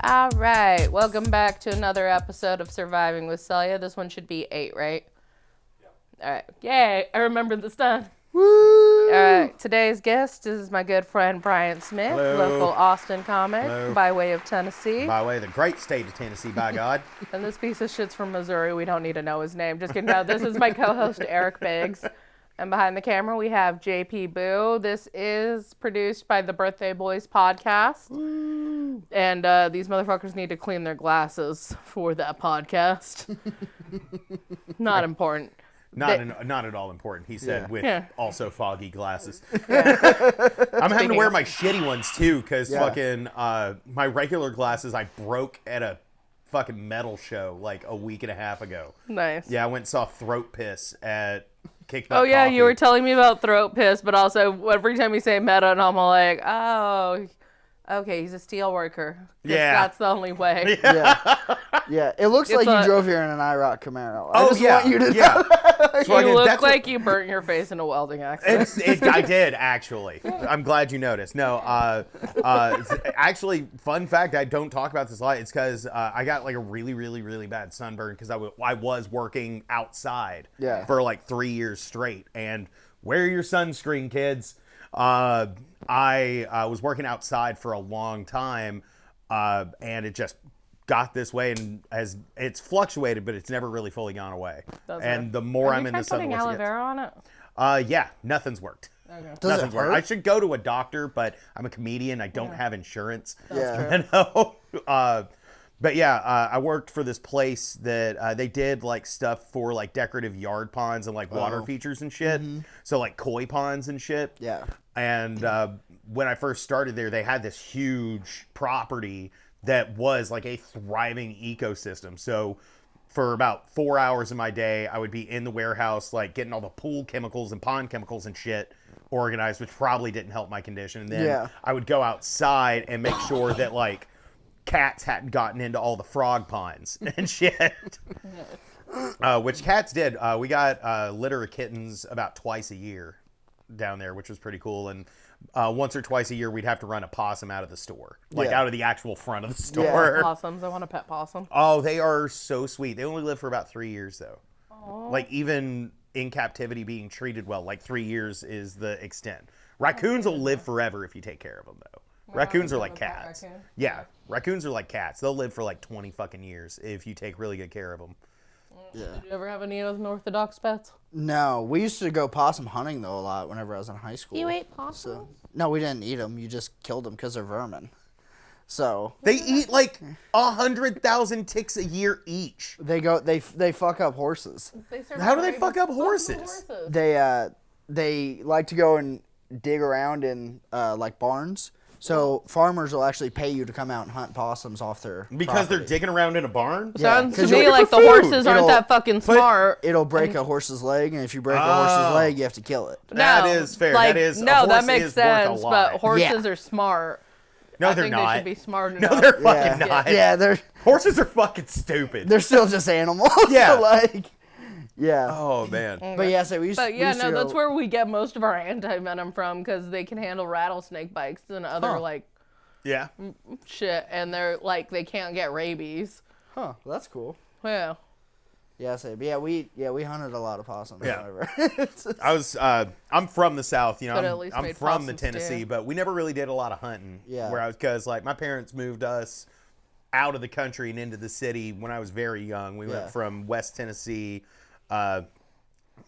All right, welcome back to another episode of Surviving with Celia. This one should be 8, right? Yeah. All right, yay! I remember this time. Woo! All right, today's guest is my good friend Bryant Smith, Hello. local Austin comic, Hello. by way of Tennessee. By way of the great state of Tennessee, by God. And this piece of shit's from Missouri. We don't need to know his name. Just kidding. No, this is my co-host Eric Biggs. And behind the camera, we have JP Boo. This is produced by the Birthday Boys podcast. Woo. And these motherfuckers need to clean their glasses for that podcast. Not important. Not at all important, he said, with also foggy glasses. Yeah. I'm having to wear my shitty ones, too, because fucking my regular glasses I broke at a fucking metal show like a week and a half ago. Nice. Yeah, I went and saw Throat Piss at Kickback Oh, yeah, Coffee. you were telling me about Throat Piss, but also every time you say meta, and I'm like, oh, okay, he's a steel worker. Yeah. That's the only way. Yeah. It looks like you drove here in an IROC Camaro. I just want you to yeah. You look like you burnt your face in a welding accident. I did, actually. I'm glad you noticed. No, actually, fun fact, I don't talk about this a lot. It's because I got like a really, really, really bad sunburn because I was working outside for like 3 years straight. And wear your sunscreen, kids. I was working outside for a long time, and it just got this way, and it's fluctuated, but it's never really fully gone away. And the more I'm in the sun, putting aloe vera on it? Yeah, nothing's worked. Okay. Nothing's worked. I should go to a doctor, but I'm a comedian. I don't have insurance. That's true. But yeah, I worked for this place that they did like stuff for like decorative yard ponds and like water features and shit. Mm-hmm. So like koi ponds and shit. Yeah. And when I first started there, they had this huge property that was like a thriving ecosystem. So for about 4 hours of my day, I would be in the warehouse, like getting all the pool chemicals and pond chemicals and shit organized, which probably didn't help my condition. And then I would go outside and make sure that like cats hadn't gotten into all the frog ponds and shit. Which cats did. We got a litter of kittens about twice a year down there, which was pretty cool. And once or twice a year, we'd have to run a possum out of the store, like out of the actual front of the store. Yeah, possums. I want a pet possum. Oh, they are so sweet. They only live for about 3 years, though. Aww. Like, even in captivity being treated well, like 3 years is the extent. Raccoons will live forever if you take care of them, though. Raccoons are like cats. Yeah, raccoons are like cats. They'll live for like 20 fucking years if you take really good care of them. Yeah. Did you ever have any unorthodox pets? No, we used to go possum hunting though a lot whenever I was in high school. You ate possums? No, we didn't eat them. You just killed them because they're vermin. So they eat like 100,000 ticks a year each. They fuck up horses. How do they fuck up horses? They like to go and dig around in like barns. So farmers will actually pay you to come out and hunt possums off their because property. they're digging around in a barn? Sounds to me like the horses aren't that fucking smart. It'll break a horse's leg, and if you break a horse's leg, you have to kill it. That is fair. Like, that is that makes sense, but horses are smart. No, they're not. They should be smart enough. No, they're fucking not. Yeah, horses are fucking stupid. They're still just animals. Yeah. Oh, man. But yeah, so we used to that's where we get most of our anti-venom from, because they can handle rattlesnake bites and other, shit, and they're, like, they can't get rabies. Huh, well, that's cool. Yeah. Yeah, we hunted a lot of possums. Yeah. I'm from the South, I'm from the Tennessee, too. but we never really did a lot of hunting. Yeah. Because, like, my parents moved us out of the country and into the city when I was very young. We went from West Tennessee,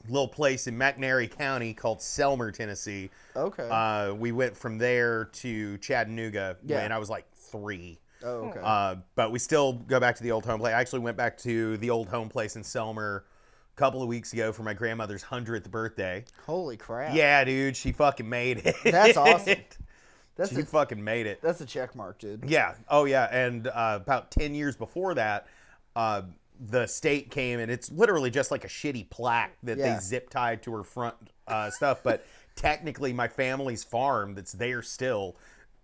little place in McNairy County called Selmer, Tennessee. Okay. We went from there to Chattanooga when I was like 3. Oh, okay. But we still go back to the old home place. I actually went back to the old home place in Selmer a couple of weeks ago for my grandmother's 100th birthday. Holy crap. Yeah, dude, she fucking made it. That's awesome. She fucking made it. That's a check mark, dude. Yeah. Oh, yeah. And about 10 years before that, the state came, and it's literally just like a shitty plaque that they zip tied to her front stuff. But technically, my family's farm that's there still,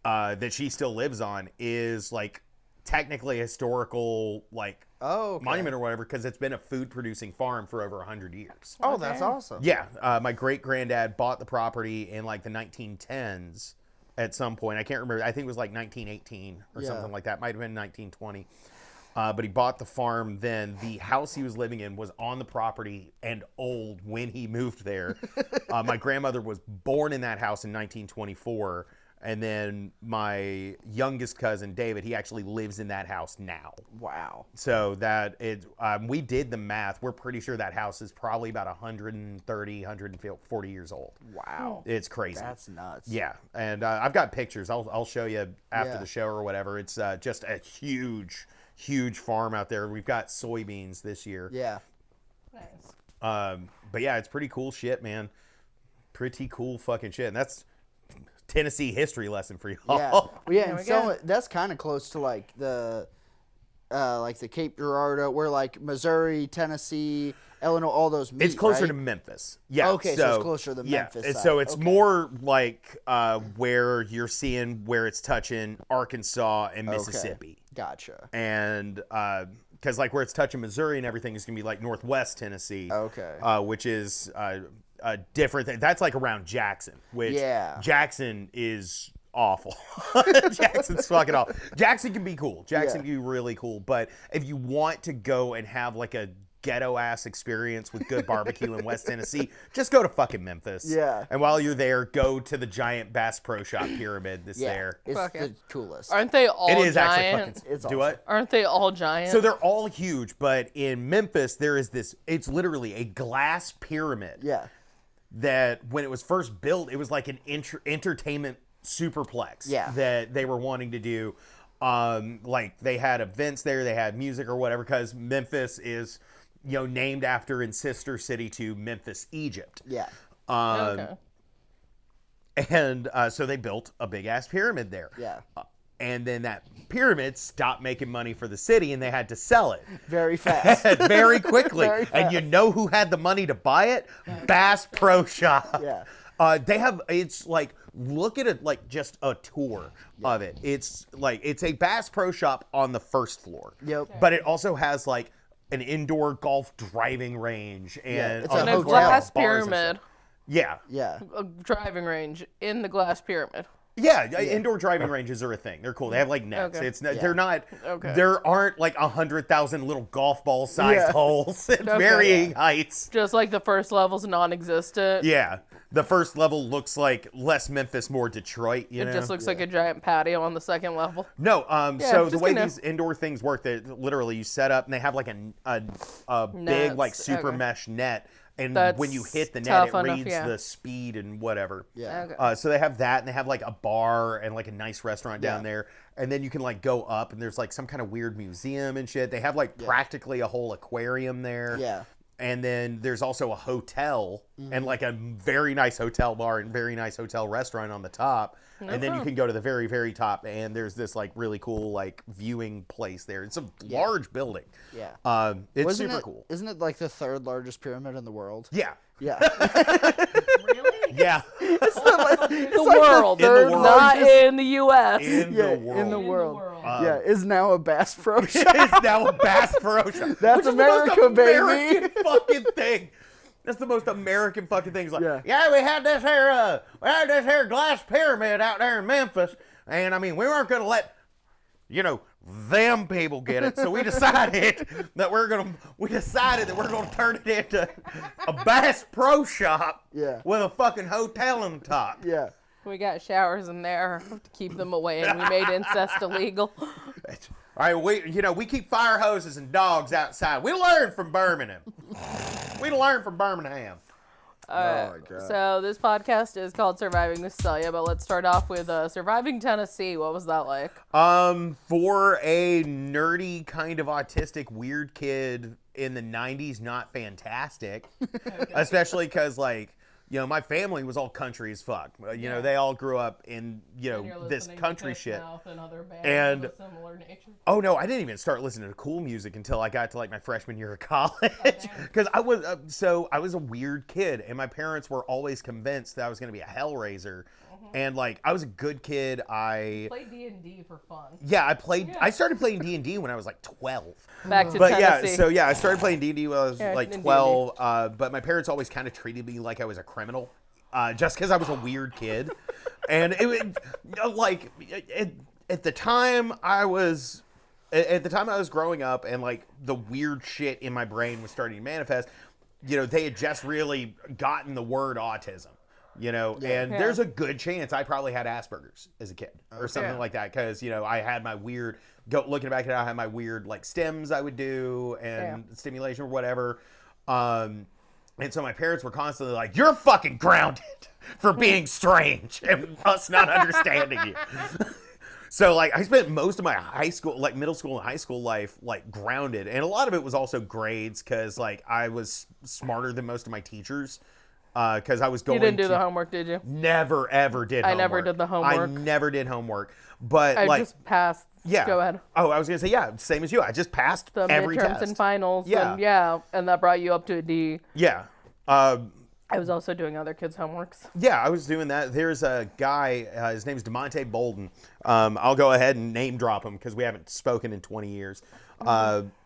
that she still lives on, is like technically a historical monument or whatever, because it's been a food producing farm for over 100 years. Oh, that's awesome. Yeah. My great granddad bought the property in like the 1910s. at some point. I can't remember. I think it was like 1918 or something like that. Might have been 1920. But he bought the farm then. The house he was living in was on the property and old when he moved there. My grandmother was born in that house in 1924. And then my youngest cousin, David, he actually lives in that house now. Wow. So we did the math. We're pretty sure that house is probably about 130, 140 years old. Wow. It's crazy. That's nuts. Yeah. And I've got pictures. I'll show you after the show or whatever. It's just a huge farm out there. We've got soybeans this year. Yeah. Nice. But yeah, it's pretty cool shit, man. Pretty cool fucking shit. And that's Tennessee history lesson for y'all. Yeah. Well, yeah, There and we so go. that's kind of close to like the Cape Girardeau, where like Missouri, Tennessee, Illinois, all those meet. It's closer right? to Memphis. Yeah. Okay, so it's closer to the Memphis side. So it's Okay. more like where you're seeing where it's touching Arkansas and Mississippi. Gotcha. And because like where it's touching Missouri and everything is going to be like Northwest Tennessee. Okay. Which is a different thing. That's like around Jackson, which Jackson is awful. Jackson's fucking awful. Jackson can be cool. Jackson can be really cool. But if you want to go and have like a ghetto ass experience with good barbecue in West Tennessee, just go to fucking Memphis. Yeah. And while you're there, go to the giant Bass Pro Shop pyramid that's Yeah. there. It's Fuck the it. coolest. Aren't they all It is giant? actually fucking. It's do awesome. what? Aren't they all giant? So they're all huge, but in Memphis there is this. It's literally a glass pyramid. Yeah. That when it was first built, it was like an entertainment superplex that they were wanting to do. Like they had events there, they had music or whatever, because Memphis is, named after and sister city to Memphis, Egypt. Yeah. Okay. And so they built a big ass pyramid there. Yeah. And then that pyramid stopped making money for the city and they had to sell it. Very fast. Very quickly. Very And you know who had the money to buy it? Bass Pro Shop. Yeah. They have, it's like, look at it like just a tour of it. It's like, it's a Bass Pro Shop on the first floor. Yep. But it also has like an indoor golf driving range and it's on a the And a hotel. glass bars and pyramid. stuff. Yeah. Yeah. A driving range in the glass pyramid. Yeah, indoor driving ranges are a thing. They're cool. They have like nets. Okay. It's they're not. Okay. There aren't like 100,000 little golf ball sized holes at Okay. varying heights. Just like the first level's non-existent. Yeah, the first level looks like less Memphis, more Detroit. You know, It just looks like a giant patio on the second level. no. So the just way gonna- these indoor things work, they literally you set up and they have like a big Nets, like super okay. mesh net. And That's when you hit the net, tough it enough, reads yeah. the speed and whatever. Yeah. Okay. So they have that, and they have like a bar and like a nice restaurant down there. And then you can like go up, and there's like some kind of weird museum and shit. They have like practically a whole aquarium there. Yeah. And then there's also a hotel and like a very nice hotel bar and very nice hotel restaurant on the top. And then you can go to the very, very top, and there's this like really cool like viewing place there. It's a large building. Yeah. It's Wasn't super it- cool. Isn't it like the third largest pyramid in the world? Yeah. Yeah. Really? Yeah. The world. In the world. Not in the U.S. In Yeah, the world. in the world. world. Yeah, is now a Bass Pro Shop. It's now a Bass Pro Shop. That's which is America, the most baby. American fucking thing. That's the most American fucking thing. It's like, Yeah. we had this here glass pyramid out there in Memphis, and I mean, we weren't gonna let, them people get it. So we decided that we're gonna turn it into a Bass Pro Shop. Yeah. With a fucking hotel on the top. Yeah. We got showers in there to keep them away, and we made incest illegal. All right, we keep fire hoses and dogs outside. We learned from Birmingham. We learned from Birmingham. Oh my God. So this podcast is called Surviving with Celia, but let's start off with Surviving Tennessee. What was that like? For a nerdy kind of autistic weird kid in the 90s, not fantastic. Especially because my family was all country as fuck. They all grew up in, this country shit. And other bands And- of a similar nature. Oh no, I didn't even start listening to cool music until I got to like my freshman year of college. Because I was a weird kid, and my parents were always convinced that I was going to be a hellraiser. And like I was a good kid. I Play D&D for fun. I started playing D&D when I was like 12. Back to But Tennessee. I started playing D&D when I was Yeah, like in 12. But my parents always kind of treated me like I was a criminal just because I was a weird kid. And at the time I was growing up and like the weird shit in my brain was starting to manifest, they had just really gotten the word autism, and there's a good chance I probably had Asperger's as a kid or something like that. Cause I had my weird, looking back at it, I had my weird like stems I would do and stimulation or whatever. And so my parents were constantly like, "You're fucking grounded for being strange and us not understanding you." So like I spent most of my high school, like middle school and high school life, like grounded. And a lot of it was also grades because like I was smarter than most of my teachers because I was going to... You didn't do the homework, did you? Never, ever did homework. I never did the homework. I never did homework. But I just passed. Yeah. Go ahead. Oh, I was going to say, same as you. I just passed every test. The midterms and finals. Yeah. And that brought you up to a D. Yeah. I was also doing other kids' homeworks. Yeah, I was doing that. There's a guy, his name's DeMonte Bolden. I'll go ahead and name drop him because we haven't spoken in 20 years.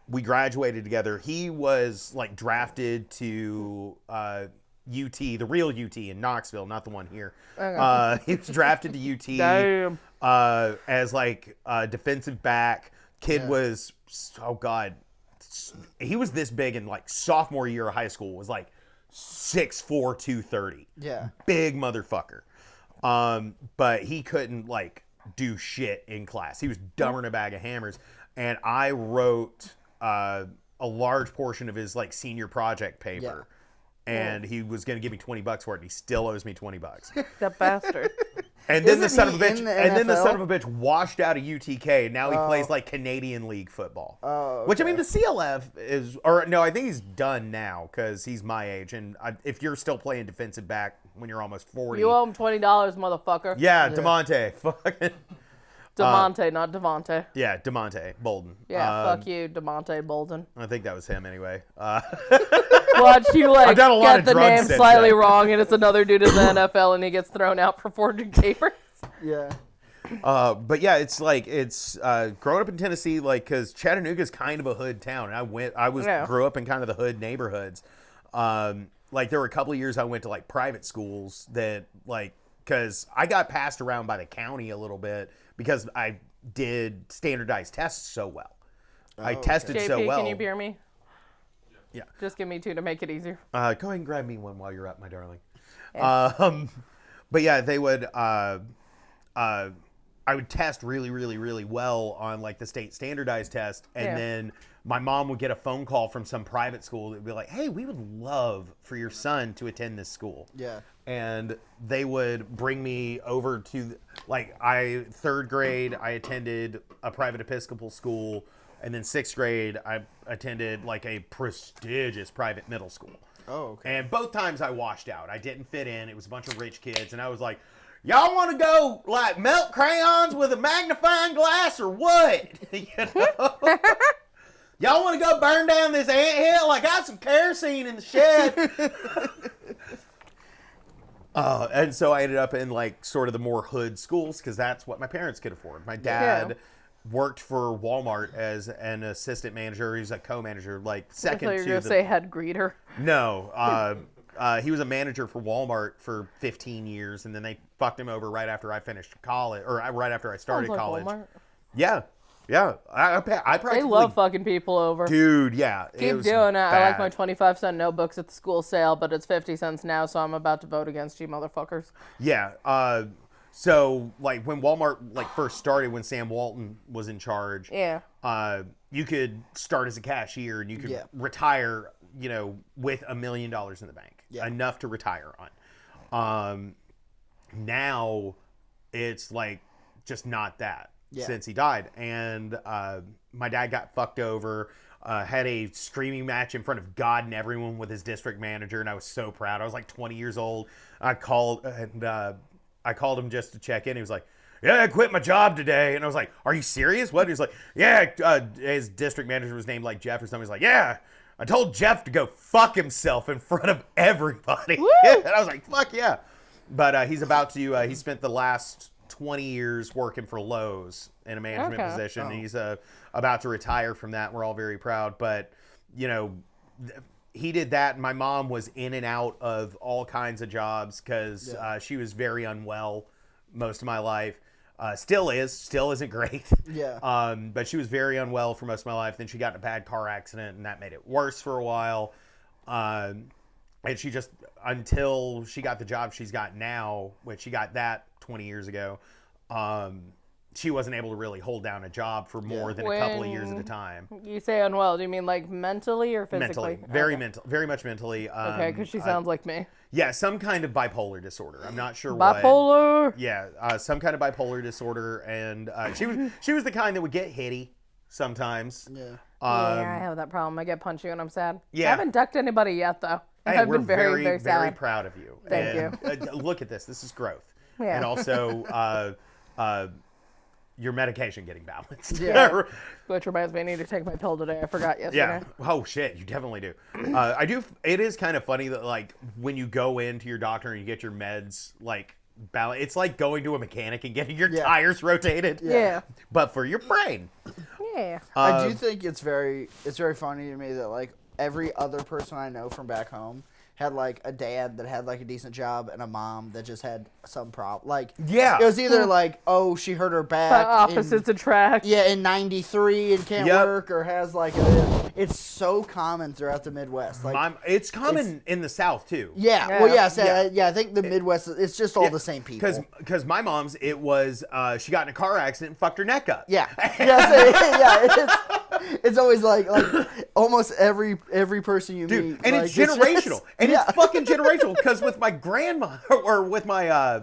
We graduated together. He was like drafted to UT, the real UT in Knoxville, not the one here. Okay. He was drafted to UT Damn. As like a defensive back. Kid was, oh God, he was this big in like sophomore year of high school, was like 6'4", 230. Yeah. Big motherfucker. But he couldn't like do shit in class. He was dumber than a bag of hammers. And I wrote a large portion of his like senior project paper. And he was going to give me $20 for it, and he still owes me $20. That bastard. And then the son of a bitch washed out of UTK. And now he plays like Canadian League football. Oh, okay. Which I mean, the CLF is, or no, I think he's done now because he's my age. And if you're still playing defensive back when you're almost 40, you owe him $20, motherfucker. Yeah, DeMonte, fucking. DeMonte, not Devonte. Yeah, DeMonte Bolden. Yeah, fuck you, DeMonte Bolden. I think that was him anyway. Watch you like get the name slightly wrong, and it's another dude in the NFL, and he gets thrown out for 400 capers. Yeah. But yeah, it's like growing up in Tennessee, like because Chattanooga's kind of a hood town, and grew up in kind of the hood neighborhoods. Like there were a couple of years I went to like private schools that like because I got passed around by the county a little bit because I did standardized tests so well. I tested JP, so well. Can you beer me? Yeah. Just give me 2 to make it easier. Go ahead and grab me one while you're up, my darling. Yeah. But yeah, they would. I would test really, really, really well on like the state standardized test, and then my mom would get a phone call from some private school that would be like, "Hey, we would love for your son to attend this school." Yeah. And they would bring me over to third grade. I attended a private Episcopal school. And then 6th grade, I attended like a prestigious private middle school. Oh, okay. And both times I washed out. I didn't fit in. It was a bunch of rich kids. And I was like, y'all want to go like melt crayons with a magnifying glass or what? Y'all want to go burn down this anthill? I got some kerosene in the shed. And so I ended up in like sort of the more hood schools because that's what my parents could afford. My dad worked for Walmart as an assistant manager. He's a co-manager, like second to you were going to say head greeter. No. He was a manager for Walmart for 15 years, and then they fucked him over right after I finished college, or right after I started college. Walmart. Yeah. Yeah. I practically... They love fucking people over. Dude, yeah. Keep doing it. I like my 25-cent notebooks at the school sale, but it's 50 cents now, so I'm about to vote against you motherfuckers. Yeah. So, like, when Walmart, like, first started, when Sam Walton was in charge, you could start as a cashier and you could retire, with $1 million in the bank. Yeah. Enough to retire on. Now, it's, like, just not that since he died. And my dad got fucked over, had a screaming match in front of God and everyone with his district manager, and I was so proud. I was, like, 20 years old. I called him just to check in. He was like, "Yeah, I quit my job today." And I was like, "Are you serious?" What? He was like, "Yeah." His district manager was named like Jeff or something. He was like, "Yeah, I told Jeff to go fuck himself in front of everybody." And I was like, "Fuck yeah." But he's about to, he spent the last 20 years working for Lowe's in a management position. And he's about to retire from that. We're all very proud. But, he did that. My mom was in and out of all kinds of jobs because she was very unwell most of my life. Still isn't great. Yeah. But she was very unwell for most of my life. Then she got in a bad car accident, and that made it worse for a while. And she just, until she got the job she's got now, which she got that 20 years ago, she wasn't able to really hold down a job for more than a couple of years at a time. You say unwell, do you mean like mentally or physically? Mentally. Very much mentally. Okay, because she sounds like me. Yeah, some kind of bipolar disorder. I'm not sure Bipolar? what. Yeah, some kind of bipolar disorder. And she was the kind that would get hitty sometimes. Yeah. Yeah, I have that problem. I get punchy when I'm sad. Yeah. I haven't ducked anybody yet, though. Hey, I've we're been very, very sad. very proud of you. Thank you. Look at this. This is growth. Yeah. And also, your medication getting balanced. Yeah. Which reminds me, I need to take my pill today. I forgot yesterday. Yeah. Oh shit, you definitely do. I do. It is kind of funny that like when you go into your doctor and you get your meds like balance, it's like going to a mechanic and getting your tires rotated. Yeah. But for your brain. Yeah. I do think it's very funny to me that like every other person I know from back home had like a dad that had like a decent job and a mom that just had some problem. Like, yeah, it was either like, oh, she hurt her back. But opposites attract. Yeah, in '93 and can't work, or has like it's so common throughout the Midwest. Like, it's common in the South too. Yeah. Well, yeah. I think the Midwest, it's just all the same people. Because my mom's, it was she got in a car accident and fucked her neck up. Yeah. It's always like almost every person you meet. And like, it's generational. It's fucking generational. Because with my grandma, or with my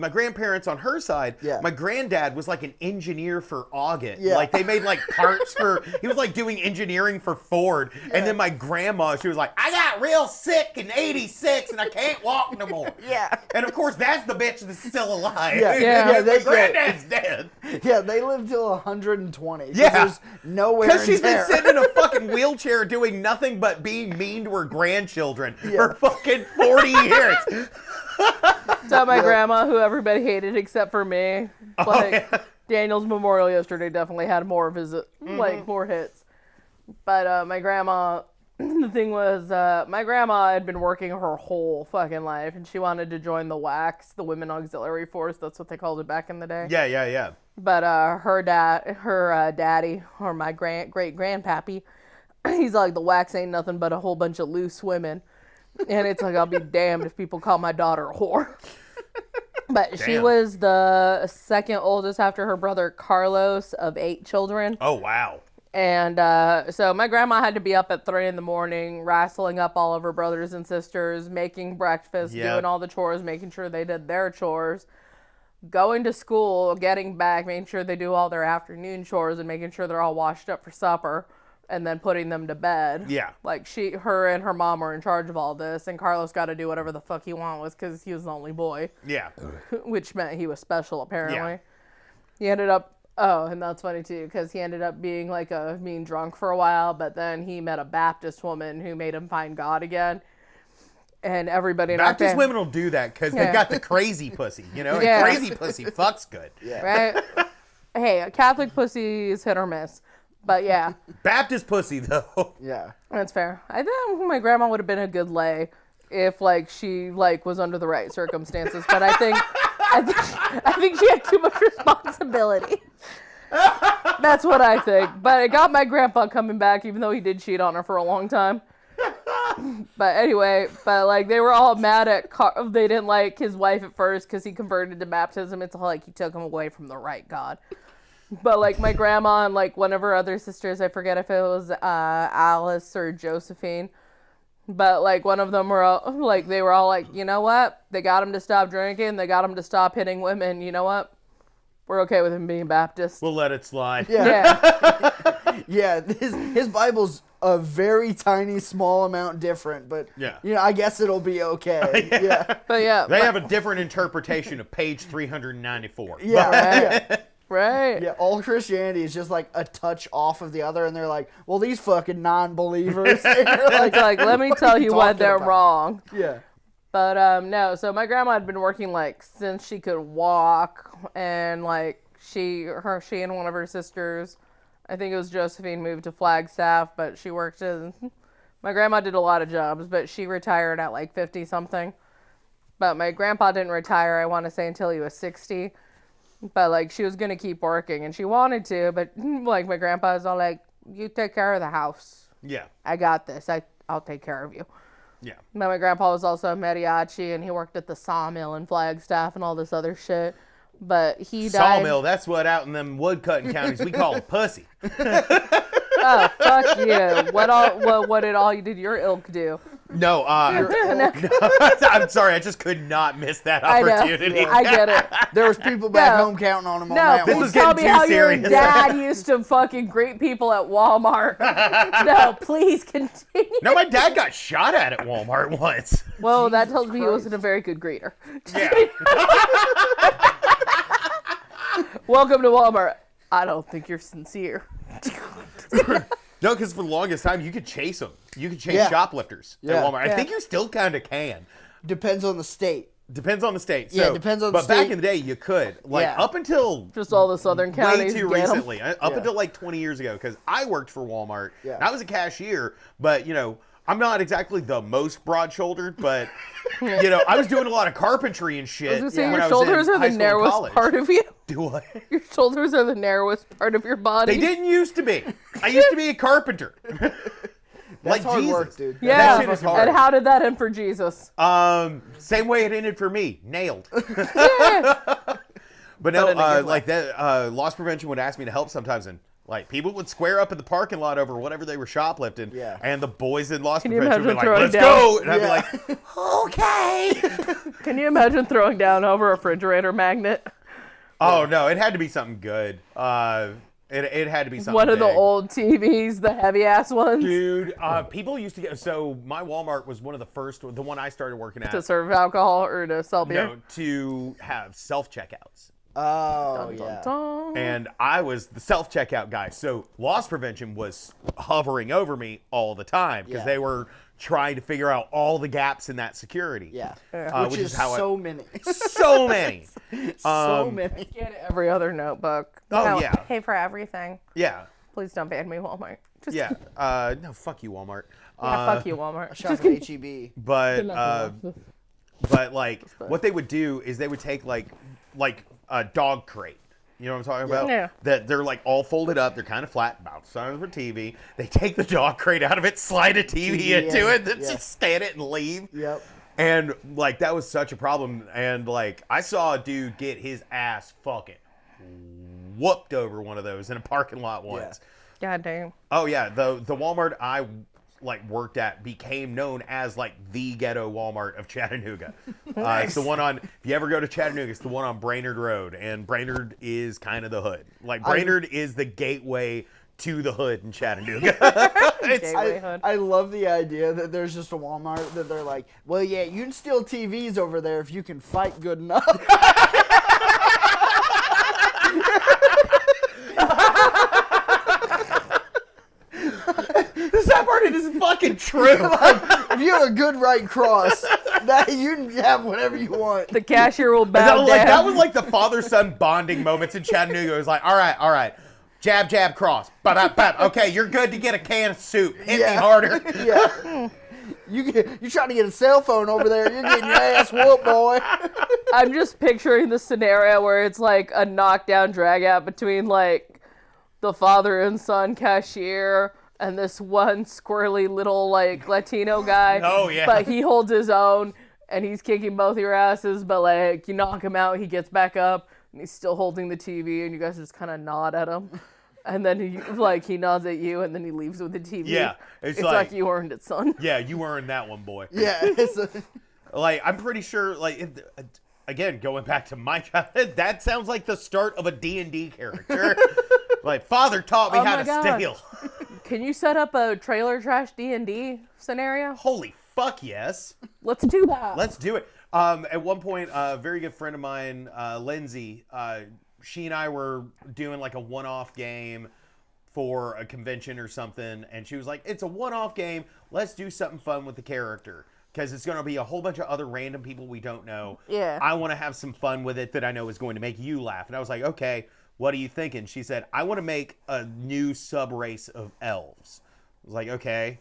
grandparents on her side, my granddad was like an engineer for Augut. Yeah. Like they made like parts for, he was like doing engineering for Ford. Yeah. And then my grandma, she was like, I got real sick in '86 and I can't walk no more. Yeah. And of course, that's the bitch that's still alive. Yeah. My granddad's dead. Yeah, they live till 120. Yeah. There's nowhere. Because she's been sitting in a fucking wheelchair doing nothing but being mean to her grandchildren for fucking 40 years. So my grandma, who everybody hated except for me, Daniel's memorial yesterday definitely had more more hits. But my grandma, the thing was, my grandma had been working her whole fucking life, and she wanted to join the WACS, the Women Auxiliary Force. That's what they called it back in the day. Yeah. But her daddy, or my great grandpappy, he's like, the WACS ain't nothing but a whole bunch of loose women. And it's like, I'll be damned if people call my daughter a whore. But she was the second oldest after her brother Carlos of 8 children. Oh, wow. And so my grandma had to be up at 3 a.m, wrestling up all of her brothers and sisters, making breakfast, doing all the chores, making sure they did their chores, going to school, getting back, making sure they do all their afternoon chores, and making sure they're all washed up for supper. And then putting them to bed. Yeah. Like her and her mom were in charge of all this, and Carlos got to do whatever the fuck he wanted because he was the only boy. Yeah. Which meant he was special, apparently. Yeah. He ended up, and that's funny too, because he ended up being like a mean drunk for a while, but then he met a Baptist woman who made him find God again. And everybody in Baptist women will do that because they've got the crazy pussy, and crazy pussy fucks good. Yeah. Right? Hey, Catholic pussy is hit or miss. But yeah. Baptist pussy though. Yeah. That's fair. I think my grandma would have been a good lay if she was under the right circumstances. But I think she had too much responsibility. That's what I think. But it got my grandpa coming back, even though he did cheat on her for a long time. But anyway, they were all mad at they didn't like his wife at first because he converted to baptism. It's like he took him away from the right God. But, my grandma and, one of her other sisters, I forget if it was Alice or Josephine, but, one of them were all, they were all like, you know what? They got him to stop drinking. They got him to stop hitting women. You know what? We're okay with him being Baptist. We'll let it slide. Yeah. Yeah, his Bible's a very tiny, small amount different, but, I guess it'll be okay. Yeah. But, yeah. They have a different interpretation of page 394. Yeah. Right. Right. Yeah, all Christianity is just a touch off of the other, and they're like, well, these fucking non-believers. Let me tell you why they're wrong. Yeah. But, no, so my grandma had been working, since she could walk, and, she and one of her sisters, I think it was Josephine, moved to Flagstaff, but she worked in My grandma did a lot of jobs, but she retired at like 50 something. But my grandpa didn't retire, I want to say, until he was 60. But like she was going to keep working and she wanted to, but like my grandpa was all like, you take care of the house. Yeah. I got this. I'll take care of you. Yeah. But my grandpa was also a mariachi and he worked at the sawmill in Flagstaff and all this other shit. But he died. Sawmill, that's what out in them wood cutting counties we call pussy. Oh, fuck you. What did your ilk do? No, I'm sorry, I just could not miss that opportunity. I get it. There was people back home counting on him on that this one. is tell getting me too how serious. your dad used to fucking greet people at Walmart. No, please continue. No, my dad got shot at Walmart once. Well, that tells me he wasn't a very good greeter. Yeah. Welcome to Walmart. I don't think you're sincere. No, because for the longest time, you could chase them. You could chase shoplifters at Walmart. I think you still kind of can. Depends on the state. Depends on the state. Yeah, So, depends on the But back state. in the day, you could. Like, up until Just all the southern counties. way too get 'em. recently. Up until like 20 years ago, because I worked for Walmart. Yeah. And I was a cashier, but, you know, I'm not exactly the most broad-shouldered, but, you know, I was doing a lot of carpentry and shit. I was gonna say, when your I was shoulders in are high the school and narrowest college. part of you. Do what? Your shoulders are the narrowest part of your body. They didn't used to be. I used to be a carpenter. Like hard Jesus. work, dude. Yeah. That shit is hard. And how did that end for Jesus? Same way it ended for me. Nailed. But no, But in a good way. like that, loss prevention would ask me to help sometimes, and like people would square up in the parking lot over whatever they were shoplifting, and the boys in loss you prevention would be like, imagine "Let's throwing go," and I'd be like, "Okay." Can you imagine throwing down over a refrigerator magnet? Oh no, it had to be something good. It had to be something. One of the big. old TVs, the heavy ass ones. Dude, people used to get. So my Walmart was one of the first, the one I started working at. To serve alcohol or to sell beer? No, to have self checkouts. Oh, Dun, yeah. dun. And I was the self-checkout guy. So loss prevention was hovering over me all the time because they were trying to figure out all the gaps in that security. Yeah. Which is how how so many. so many. So many. Get every other notebook. Oh, No, yeah. Pay for everything. Yeah. Please don't ban me, Walmart. Just Yeah. No, fuck you, Walmart. fuck you, Walmart. Shop at HEB. But like what they would do is they would take like a dog crate. You know what I'm talking about? Yeah. That they're like all folded up. They're kind of flat, about the size of a TV. They take the dog crate out of it, slide a TV into it, then just stand it and leave. Yep. And like that was such a problem. And like I saw a dude get his ass fucking whooped over one of those in a parking lot once. God damn. Oh yeah, the Walmart I like worked at became known as like the ghetto Walmart of Chattanooga. It's the one on, if you ever go to Chattanooga, it's the one on Brainerd Road, and Brainerd is kind of the hood. Like Brainerd is the gateway to the hood in Chattanooga. Gateway hood. I love the idea that there's just a Walmart that they're like, well, yeah, you can steal TVs over there if you can fight good enough. The sad part is fucking true. If you have a good right cross, that you can have whatever you want. The cashier will bow down. That was like the father-son bonding moments in Chattanooga. It was like, all right. Jab, jab, cross. Bap, bap. Okay, you're good to get a can of soup. Hit me harder. Yeah. You trying to get a cell phone over there, you're getting your ass whooped, boy. I'm just picturing the scenario where it's like a knockdown drag out between like the father and son cashier and this one squirrely little like Latino guy. Oh, yeah. But he holds his own and he's kicking both your asses, but like you knock him out, he gets back up and he's still holding the TV and you guys just kind of nod at him. And then he nods at you and then he leaves with the TV. Yeah. It's like you earned it, son. Yeah, you earned that one, boy. Yeah. Like, I'm pretty sure, like, again, going back to my childhood, that sounds like the start of a D&D character. Like, father taught me Oh how my to God. steal. Can you set up a trailer trash D&D scenario? Holy fuck, yes. Let's do that. Let's do it. At one point, a very good friend of mine, Lindsay, she and I were doing like a one-off game for a convention or something, and she was like, it's a one-off game. Let's do something fun with the character. Because it's going to be a whole bunch of other random people we don't know. Yeah. I want to have some fun with it that I know is going to make you laugh. And I was like, okay, what are you thinking? She said, I want to make a new sub-race of elves. I was like, okay.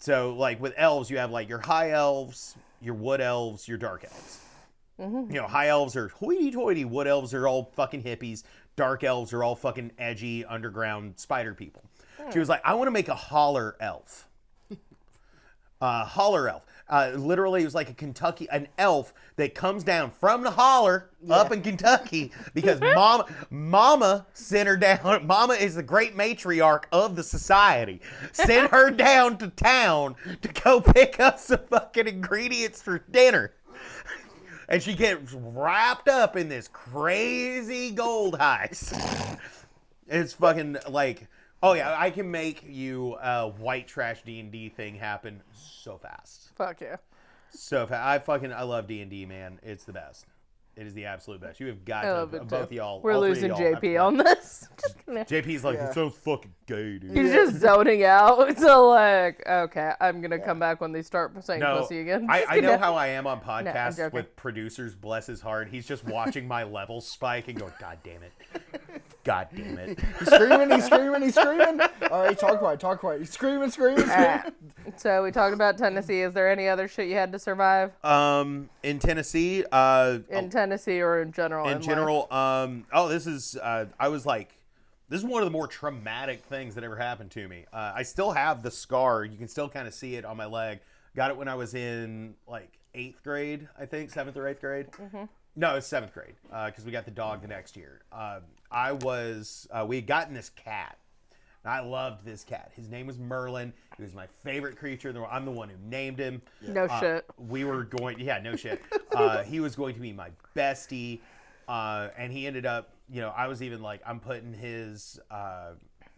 So, like, with elves, you have, like, your high elves, your wood elves, your dark elves. You know, high elves are hoity-toity. Wood elves are all fucking hippies. Dark elves are all fucking edgy, underground spider people. She was like, I want to make a holler elf. Holler elf. Literally, it was like an elf that comes down from the holler up in Kentucky because mama sent her down. Mama is the great matriarch of the society. Sent her down to town to go pick up some fucking ingredients for dinner. And she gets wrapped up in this crazy gold heist. It's fucking like, oh yeah, I can make you a white trash D&D thing happen so fast. Fuck yeah. So fast. I love D&D, man. It's the best. It is the absolute best. You have got to, both of y'all. We're all three losing of y'all JP on this. JP's like, it sounds fucking gay, dude. He's just zoning out. So like, okay, I'm gonna come back when they start saying pussy again. I know how I am on podcasts with producers, bless his heart. He's just watching my levels spike and going, God damn it. God damn it. He's screaming. All right, talk quiet. He's screaming. So we talked about Tennessee. Is there any other shit you had to survive? In Tennessee, In Tennessee or in general? This is one of the more traumatic things that ever happened to me. I still have the scar. You can still kind of see it on my leg. Got it when I was in like 8th grade, I think, 7th or 8th grade. Mm-hmm. No, it's 7th grade because we got the dog the next year. We had gotten this cat. And I loved this cat. His name was Merlin. He was my favorite creature in the world. I'm the one who named him. No shit. We were going, no shit. He was going to be my bestie. And he ended up, I was even like, I'm putting his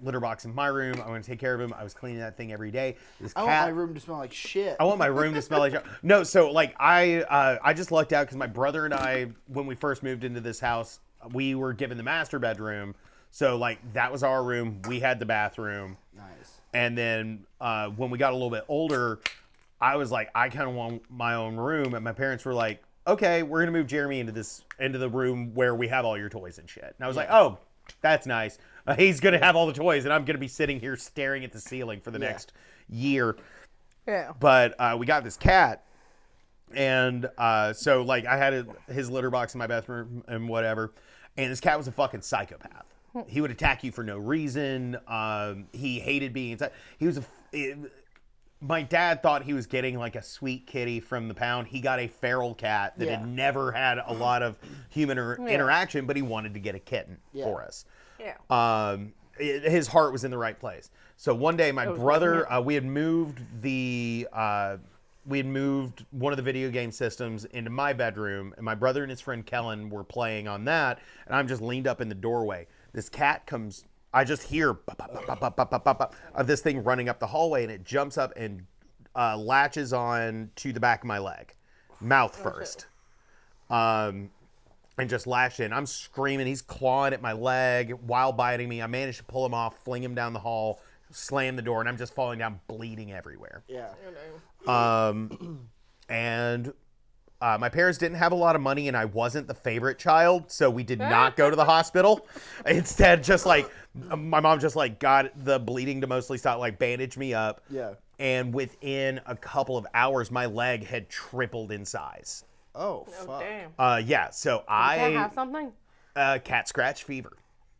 litter box in my room. I want to take care of him. I was cleaning that thing every day. I want my room to smell like shit. I want my room to smell like shit. No, so like I just lucked out because my brother and I, when we first moved into this house, we were given the master bedroom. So like that was our room. We had the bathroom. Nice. And then when we got a little bit older, I was like, I kind of want my own room. And my parents were like, okay, we're gonna move Jeremy into the room where we have all your toys and shit. And I was like, oh, that's nice. He's gonna have all the toys, and I'm gonna be sitting here staring at the ceiling for the next year. Yeah. But we got this cat, and so like I had his litter box in my bathroom and whatever, and this cat was a fucking psychopath. He would attack you for no reason. He hated being inside. My dad thought he was getting like a sweet kitty from the pound. He got a feral cat that had never had a lot of human interaction, but he wanted to get a kitten for us. Yeah. His heart was in the right place. So one day, my brother, we had moved one of the video game systems into my bedroom, and my brother and his friend Kellen were playing on that, and I'm just leaned up in the doorway. This cat comes. I just hear of this thing running up the hallway, and it jumps up and latches on to the back of my leg, mouth first, and just lashed in. I'm screaming. He's clawing at my leg while biting me. I managed to pull him off, fling him down the hall, slam the door, and I'm just falling down, bleeding everywhere. Yeah. And my parents didn't have a lot of money, and I wasn't the favorite child, so we did not go to the hospital. Instead, just like my mom just like got the bleeding to mostly stop, like bandaged me up. Yeah. And within a couple of hours, my leg had tripled in size. Oh, fuck. Damn. Yeah. So Did you have something? Cat scratch fever.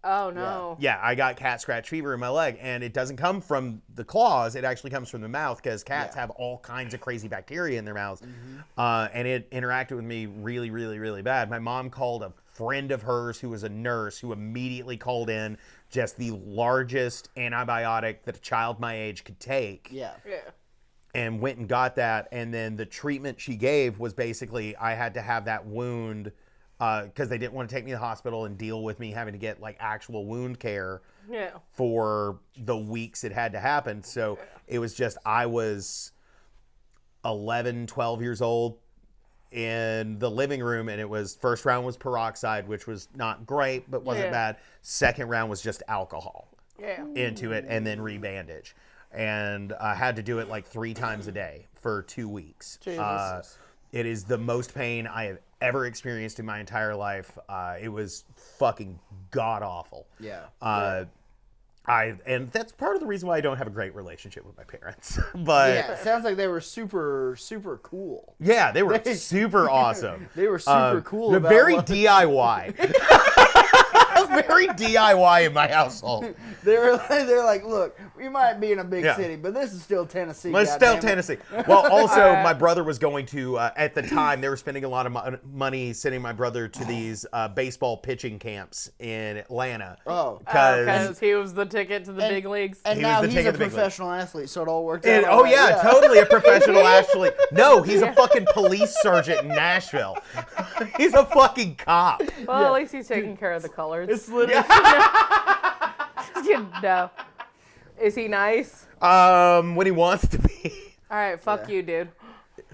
Oh no. Yeah, I got cat scratch fever in my leg, and it doesn't come from the claws. It actually comes from the mouth because cats have all kinds of crazy bacteria in their mouths. And it interacted with me really, really, really bad. My mom called a friend of hers who was a nurse who immediately called in just the largest antibiotic that a child my age could take. Yeah. And went and got that. And then the treatment she gave was basically I had to have that wound because they didn't want to take me to the hospital and deal with me having to get like actual wound care for the weeks it had to happen. So it was just, I was 11, 12 years old in the living room, and it was, first round was peroxide, which was not great, but wasn't bad. Second round was just alcohol into it and then rebandage. And I had to do it like 3 times a day for 2 weeks. It is the most pain I have ever experienced in my entire life. It was fucking god awful. And that's part of the reason why I don't have a great relationship with my parents. But Yeah, it sounds like they were super, super cool. yeah, they were super awesome. They were super cool. They're about very what- DIY. Very DIY in my household. They're like, look, we might be in a big Yeah. city, but this is still Tennessee. But it's still goddammit." Tennessee. Well, also, my brother was going to, at the time, they were spending a lot of money sending my brother to these baseball pitching camps in Atlanta. Oh. Because he was the ticket to the big leagues. And He was now the he's ticket a to the big leagues. professional athlete, so it all worked out. And, all oh, right, yeah, totally a professional athlete. No, he's a fucking police sergeant in Nashville. He's a fucking cop. Well, at least he's taking care of the colors. It's literally. No. Is he nice? When he wants to be. All right, fuck you, dude.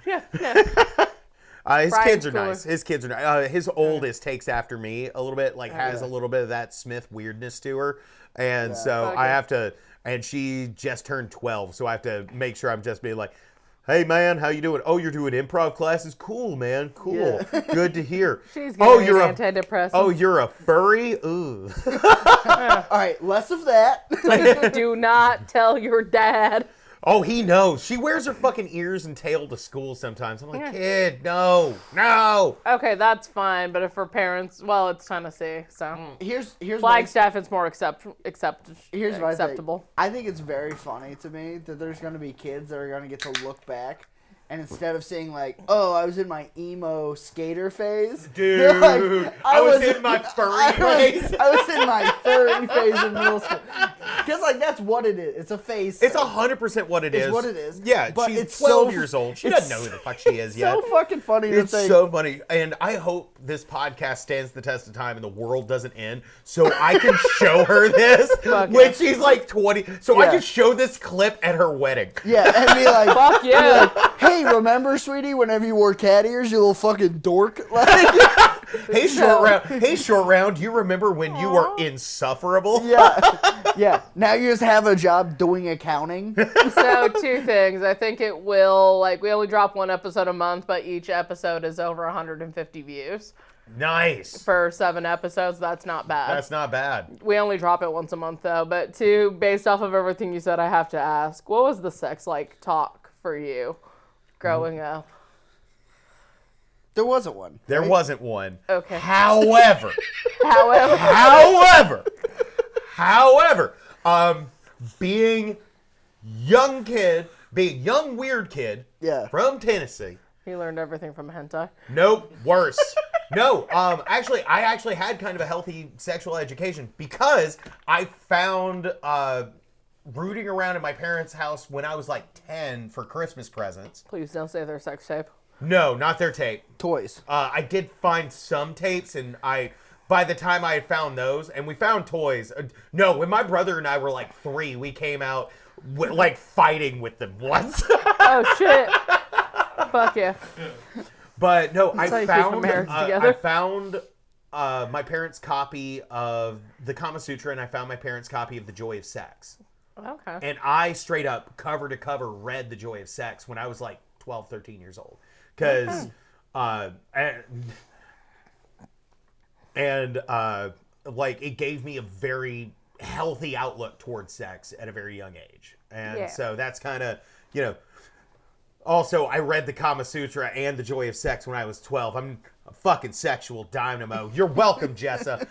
Yeah. His Brian's kids are cooler. nice. His kids are nice. His oldest takes after me a little bit, like has a little bit of that Smith weirdness to her. And so Okay. I have to, and she just turned 12, so I have to make sure I'm just being like, hey man, how you doing? Oh, you're doing improv classes? Cool, man. Cool. Good to hear. She's getting you're antidepressant. Oh, you're a furry? Ooh. All right, less of that. Do not tell your dad. Oh, he knows. She wears her fucking ears and tail to school sometimes. I'm like, kid, no. Okay, that's fine, but if her parents, well, it's Tennessee, so Here's Flagstaff, it's more here's my acceptable. thing. I think it's very funny to me that there's going to be kids that are going to get to look back, and instead of saying like, "Oh, I was in my emo skater phase," Dude, they're like, I was in my furry phase. I was in my furry phase in middle school. Because like that's what it is. It's a phase. It's thing. 100% what it is. It's what it is. Yeah, But she's it's 12 so- years old. She it's doesn't know who the fuck she is yet. So fucking funny to It's think. so funny. And I hope this podcast stands the test of time and the world doesn't end so I can show her this Fuck when yeah. she's like 20. So I Yeah. can show this clip at her wedding. Yeah, and be like, Fuck yeah. "Hey, remember, sweetie, whenever you wore cat ears, you little fucking dork?" Like, Hey, short round, do you remember when you were insufferable? yeah. Now you just have a job doing accounting. So, two things. I think it will, like, we only drop one episode a month, but each episode is over 150 views. Nice. For 7 episodes, that's not bad. That's not bad. We only drop it once a month, though. But two, based off of everything you said, I have to ask, what was the sex like talk for you growing up? There wasn't one. There right? wasn't one. Okay. However, being young weird kid Yeah. from Tennessee. You learned everything from hentai. Nope, worse. No, I actually had kind of a healthy sexual education because I found rooting around in my parents' house when I was like 10 for Christmas presents. Please don't say their sex tape. No, not their tape. Toys. I did find some tapes, and by the time I had found those, and we found toys. No, when my brother and I were like 3, we came out like fighting with them once. Oh, shit. Fuck yeah. But no, how you keep a marriage together. I found my parents' copy of the Kama Sutra, and I found my parents' copy of The Joy of Sex. Okay. And I straight up, cover to cover, read The Joy of Sex when I was like 12, 13 years old. Because, like, it gave me a very healthy outlook towards sex at a very young age. And so that's kind of, also, I read the Kama Sutra and The Joy of Sex when I was 12. I'm a fucking sexual dynamo. You're welcome, Jessa.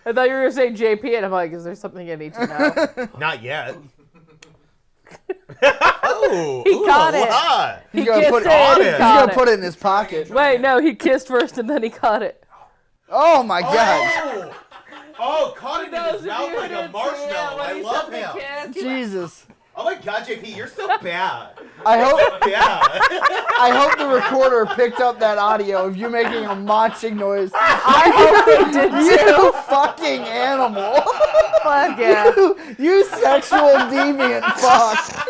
I thought you were going to say JP, and I'm like, is there something I need to know? Not yet. Oh, He got it. He's He gonna kissed put it. it. He He's got gonna it. put it in his pocket. Wait, no, he kissed first, and then he caught it. Oh my god. Oh, caught it in his mouth like a marshmallow. I love him. Jesus. Oh my god, JP, you're so bad. I hope Yeah. the recorder picked up that audio of you making a munching noise. I hope they did You fucking animal. Fuck yeah. You sexual deviant fuck.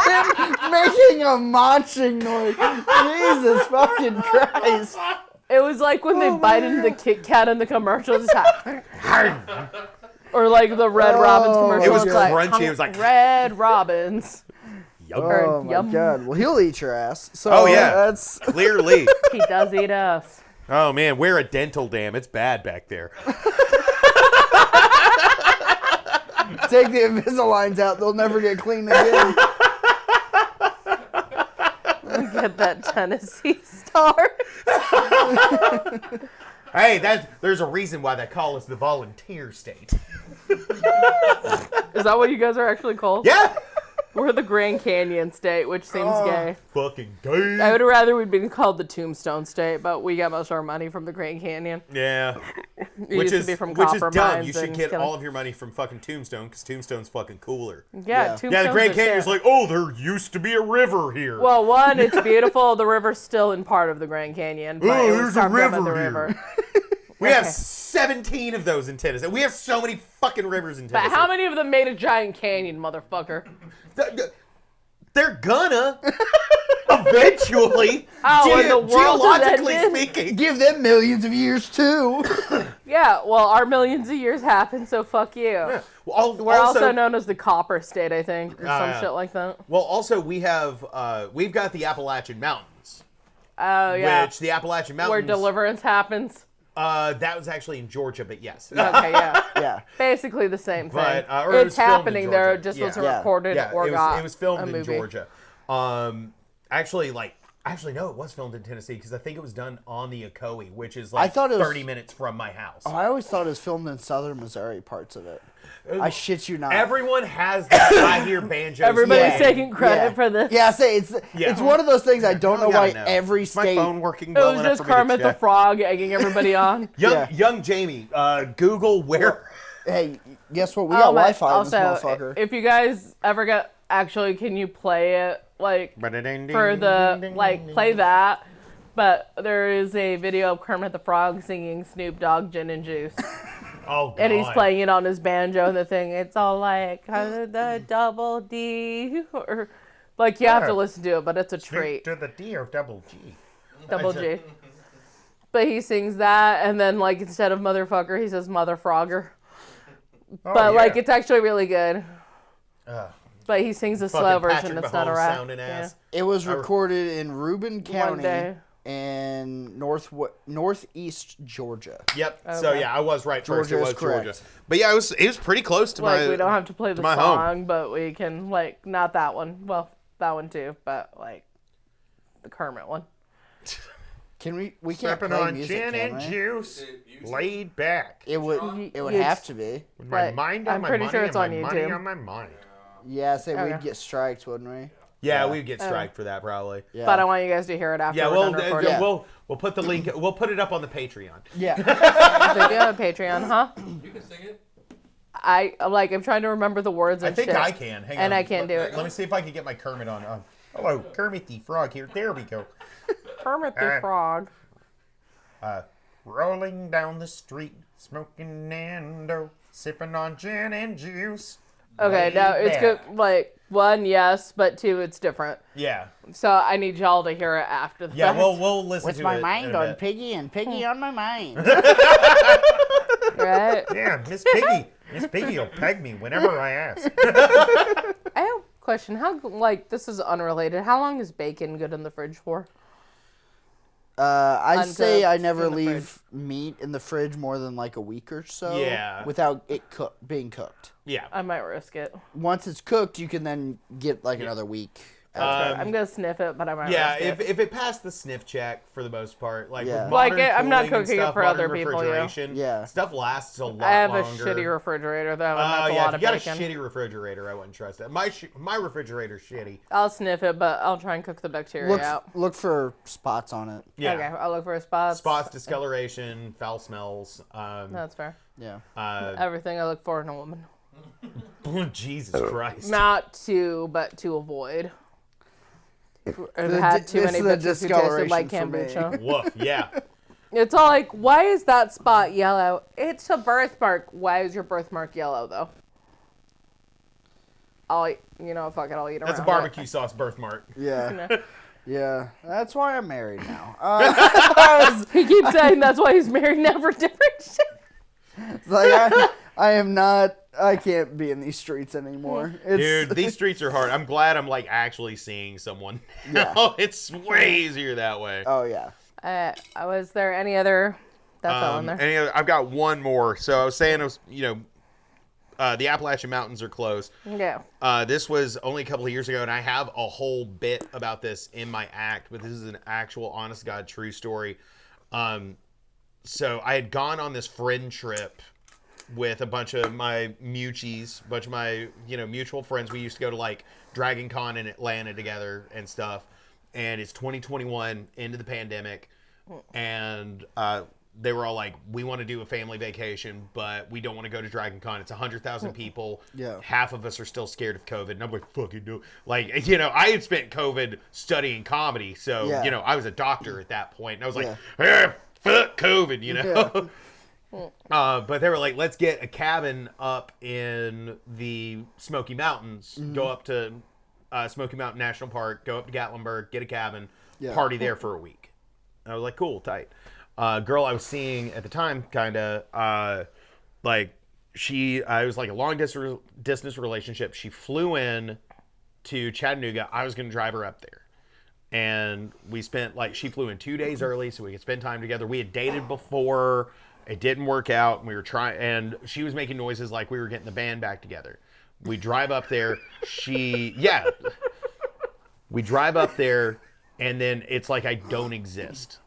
Him making a munching noise. Jesus fucking Christ. It was like when they bite into the Kit Kat in the commercials. Or like the Red Robins commercial. It was it's like, crunchy, it was like- Red Robins. Oh my Yum. god. Well, he'll eat your ass. So Oh, yeah. that's Clearly. He does eat us. Oh man, wear a dental dam. It's bad back there. Take the Invisaligns out; they'll never get clean again. Get that Tennessee Star. Hey, there's a reason why they call us the volunteer state. Is that what you guys are actually called? Yeah. We're the Grand Canyon State, which seems gay. Fucking gay. I would rather we'd been called the Tombstone State, but we got most of our money from the Grand Canyon. Yeah. It used to be from copper dumb. mines You should and get killing- all of your money from fucking Tombstone, because Tombstone's fucking cooler. Yeah, Tombstone's Yeah, the Grand the Canyon's shit. like, oh, there used to be a river here. Well, one, it's beautiful. The river's still in part of the Grand Canyon, but Oh, it there's was a carved out by river the here. river. We have 17 of those in Tennessee. We have so many fucking rivers in But Tennessee. how many of them made a giant canyon, motherfucker? They're gonna eventually. Oh, and the world has geologically ended? speaking. Give them millions of years too. Yeah, well, our millions of years happen, so fuck you. Yeah. Well, We're also known as the Copper State, I think, or some yeah. shit like that. Well, also we've got the Appalachian Mountains, Oh, yeah. which the Appalachian Where Mountains. deliverance happens. That was actually in Georgia, but yes. Okay, yeah. Yeah. Basically the same thing. But, or it was It's filmed in happening there, Georgia. it just Yeah. wasn't Yeah. recorded Yeah, or it was filmed a in movie. Georgia. Actually, no, it was filmed in Tennessee because I think it was done on the Ocoee, which is I thought it was- 30 minutes from my house. Oh, I always thought it was filmed in southern Missouri parts of it. I shit you not. Everyone has that. I hear banjos. Everybody's Yeah. taking credit Yeah. for this. Yeah, I say it's one of those things I don't know why every Is my state. phone working It well was enough just for me to Kermit the check? Frog egging everybody on. Young Jamie, Google where. Hey, guess what? We got my- Wi-Fi in this also, motherfucker. if you guys ever get, actually, can you play it, like, for the, like, play that? But there is a video of Kermit the Frog singing Snoop Dogg Gin and Juice. Oh, God. And he's playing it on his banjo and the thing. It's all like the double D. Or, like, you have to listen to it, but it's a treat. To the D or double G. Double G. But he sings that, and then, like, instead of motherfucker, he says mother frogger. But, like, it's actually really good. But he sings a slow version that's not a rap. Sounding Yeah. ass. It was recorded in Reuben County day. in northeast Georgia. Yep. So Okay. yeah, I was right first. Georgia It is was Georgia. correct. But yeah, it was pretty close to Like, my. we don't have to play the my song, home. but we can, like, not that one. Well, that one too, but, like, the Kermit one. Can we can't Sipping play on music, gin can and we? juice, laid back. It would You- have to be. With my But mind on I'm my pretty money sure it's and on my money YouTube. on my mind. Yeah, say Okay. we'd get striked, wouldn't we? Yeah, Yeah. we'd get striked for that probably. Yeah. But I want you guys to hear it after Yeah, we're we'll done recording. Yeah. we'll put the link. We'll put it up on the Patreon. Yeah. They do have a Patreon, huh? You can sing it. I'm trying to remember the words I and think shit. I can. Hang And on. I can't do it. Let me see if I can get my Kermit on. Hello, Kermit the Frog here. There we go. Kermit the Frog. Rolling down the street, smoking Nando, sipping on gin and juice. Okay, now it's back. good. Like, one, yes, but two, it's different. Yeah, So I need y'all to hear it after the yeah. fact. We'll listen With to my it. mind in a on bit. Piggy and Piggy on my mind. Right? Yeah, Miss Piggy. Miss Piggy will peg me whenever I ask. I have a question. How, like, this is unrelated. How long is bacon good in the fridge for? I say I Uncooked never in the leave meat in the fridge more than like a week or so. Yeah. Without it being cooked. Yeah. I might risk it. Once it's cooked, you can then get like another week. I'm gonna sniff it, but I might Yeah, risk it. if it passed the sniff check for the most part, like Yeah. with Like, modern I'm not cooling and cooking it stuff, for other modern people, yeah. refrigeration, Yeah. stuff lasts a lot I have longer. a shitty refrigerator, though, and that's a Yeah, lot if of you got bacon. a shitty refrigerator, I wouldn't trust it. My refrigerator's shitty. I'll sniff it, but I'll try and cook the bacteria out. Look for spots on it. Yeah. Okay, I'll look for a spot. Spots, discoloration, foul smells. That's fair. Yeah. Everything I look for in a woman. Jesus Christ. Not to, but to avoid. I've had too this many is a bitches who tasted like discoloration for me. kombucha. Woof, yeah. It's all like, why is that spot yellow? It's a birthmark. Why is your birthmark yellow, though? I'll eat, fuck it, I'll eat around That's a barbecue sauce birthmark. Yeah. it. Yeah. That's why I'm married now. He keeps saying that's why he's married now for different shit. Like I am not. I can't be in these streets anymore. Dude, these streets are hard. I'm glad I'm like actually seeing someone. Yeah. It's way easier that way. Oh yeah. Was there any other? That's all in there. I've got one more. So I was saying, the Appalachian Mountains are closed. Yeah. This was only a couple of years ago, and I have a whole bit about this in my act, but this is an actual, honest to God, true story. So I had gone on this friend trip with a bunch of my mutual friends. We used to go to like Dragon Con in Atlanta together and stuff. And it's 2021, into the pandemic, and they were all like, we want to do a family vacation, but we don't want to go to Dragon Con. It's 100,000 people. Yeah. Half of us are still scared of COVID. And I'm like, fucking do it. Like, you know, I had spent COVID studying comedy. So, Yeah. you know, I was a doctor at that point. And I was like, fuck COVID, you know? But they were like, let's get a cabin up in the Smoky Mountains. Go up to Smoky Mountain National Park. Go up to Gatlinburg. Get a cabin. Party there for a week. And I was like, cool, tight. Girl I was seeing at the time, kind of, like, I was like a long distance relationship. She flew in to Chattanooga. I was going to drive her up there. And we spent, like, she flew in 2 days early so we could spend time together. We had dated before. It didn't work out. And we were trying, and she was making noises like we were getting the band back together. We drive up there. We drive up there, and then it's like I don't exist.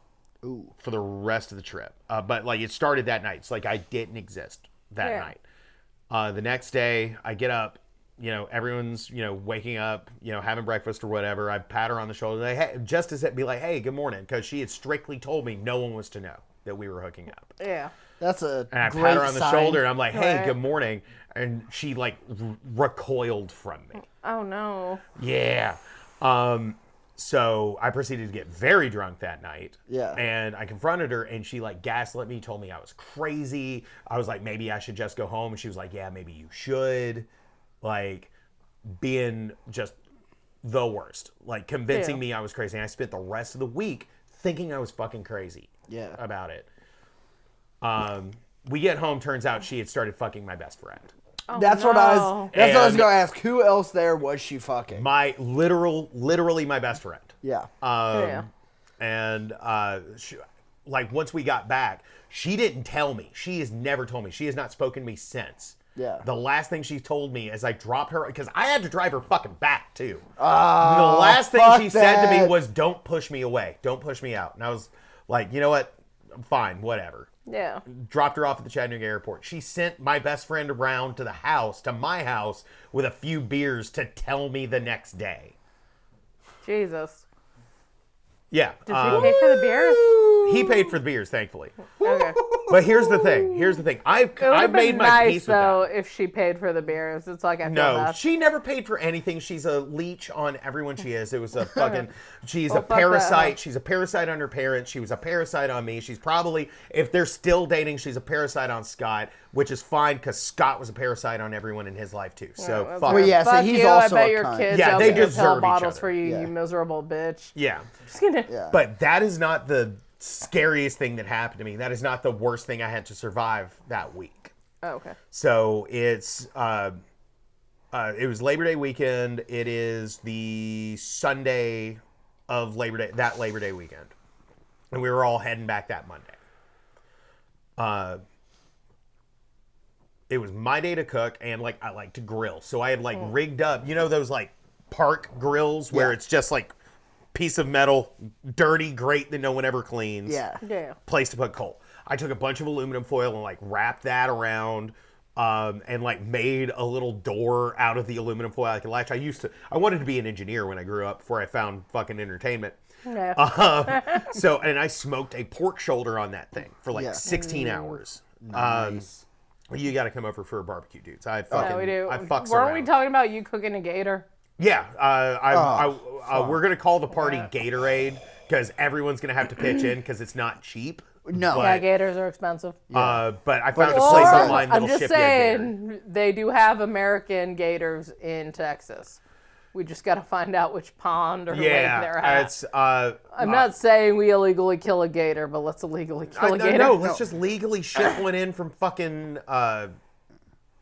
Ooh. For the rest of the trip. But like it started that night. It's like I didn't exist that night. The next day I get up, you know, everyone's, you know, waking up, you know, having breakfast or whatever. I pat her on the shoulder, like, hey, just to be like, hey, good morning. Because she had strictly told me no one was to know that we were hooking up. Yeah. That's a And I great pat her on the sign. shoulder and I'm like, hey, Right. good morning. And she like recoiled from me. Oh no. Yeah. So I proceeded to get very drunk that night. Yeah. And I confronted her, and she like gaslit me, told me I was crazy. I was like, maybe I should just go home. And she was like, yeah, maybe you should. Like, being just the worst. Like, convincing me I was crazy. And I spent the rest of the week thinking I was fucking crazy about it. We get home, turns out she had started fucking my best friend. Oh, That's what I was going to ask. Who else there was she fucking? My literally my best friend. Yeah. And like once we got back, she didn't tell me. She has never told me. She has not spoken to me since. Yeah. The last thing she told me as I dropped her, because I had to drive her fucking back too. The last thing she said to me was, "Don't push me away. Don't push me out." And I was like, you know what? Fine, whatever. Yeah. Dropped her off at the Chattanooga airport. She sent my best friend around to my house, with a few beers to tell me the next day. Jesus. Yeah. Did she pay for the beers? He paid for the beers, thankfully. Okay. But here's the thing. I've made my peace with though that. if she paid for the beers. It's like I feel No, bad. she never paid for anything. She's a leech on everyone she is. It was a fucking, she's a fuck that. parasite. She's a parasite on her parents. She was a parasite on me. She's probably, if they're still dating, she's a parasite on Scott, which is fine because Scott was a So fuck Yeah, her. Well, yeah, so fuck he's you. also I bet a your cunt. kids Yeah, out they there deserve pill each bottles other. for you, Yeah. you miserable bitch. Yeah. Just kidding. Yeah. But that is not the scariest thing that happened to me. That is not the worst thing I had to survive that week. Oh, okay. So it was Labor Day weekend. It is the Sunday of Labor Day, that Labor Day weekend. And we were all heading back that Monday. It was my day to cook, and like I like to grill. So I had like rigged up, you know, those like park grills where it's just like piece of metal, dirty grate that no one ever cleans. Yeah. Yeah. Place to put coal. I took a bunch of aluminum foil and like wrapped that around, and like made a little door out of the aluminum foil like a latch. I wanted to be an engineer when I grew up before I found fucking entertainment. Yeah. So, and I smoked a pork shoulder on that thing for like Yeah. 16 hours. Nice. You got to come over for a barbecue, dudes. I fucking, Yeah, we do. I fucks Weren't around. we talking about you cooking a gator? Yeah, we're gonna call the party Gatorade because everyone's gonna have to pitch in because it's not cheap. No. But, Yeah, gators are expensive. but I found a it's place Or, online that'll I'm just ship you a gator. saying, they do have American gators in Texas. We just got to find out which pond or lake they're Yeah, at. it's. I'm not saying we illegally kill a gator, but let's illegally kill a gator. No, let's just legally ship one in from fucking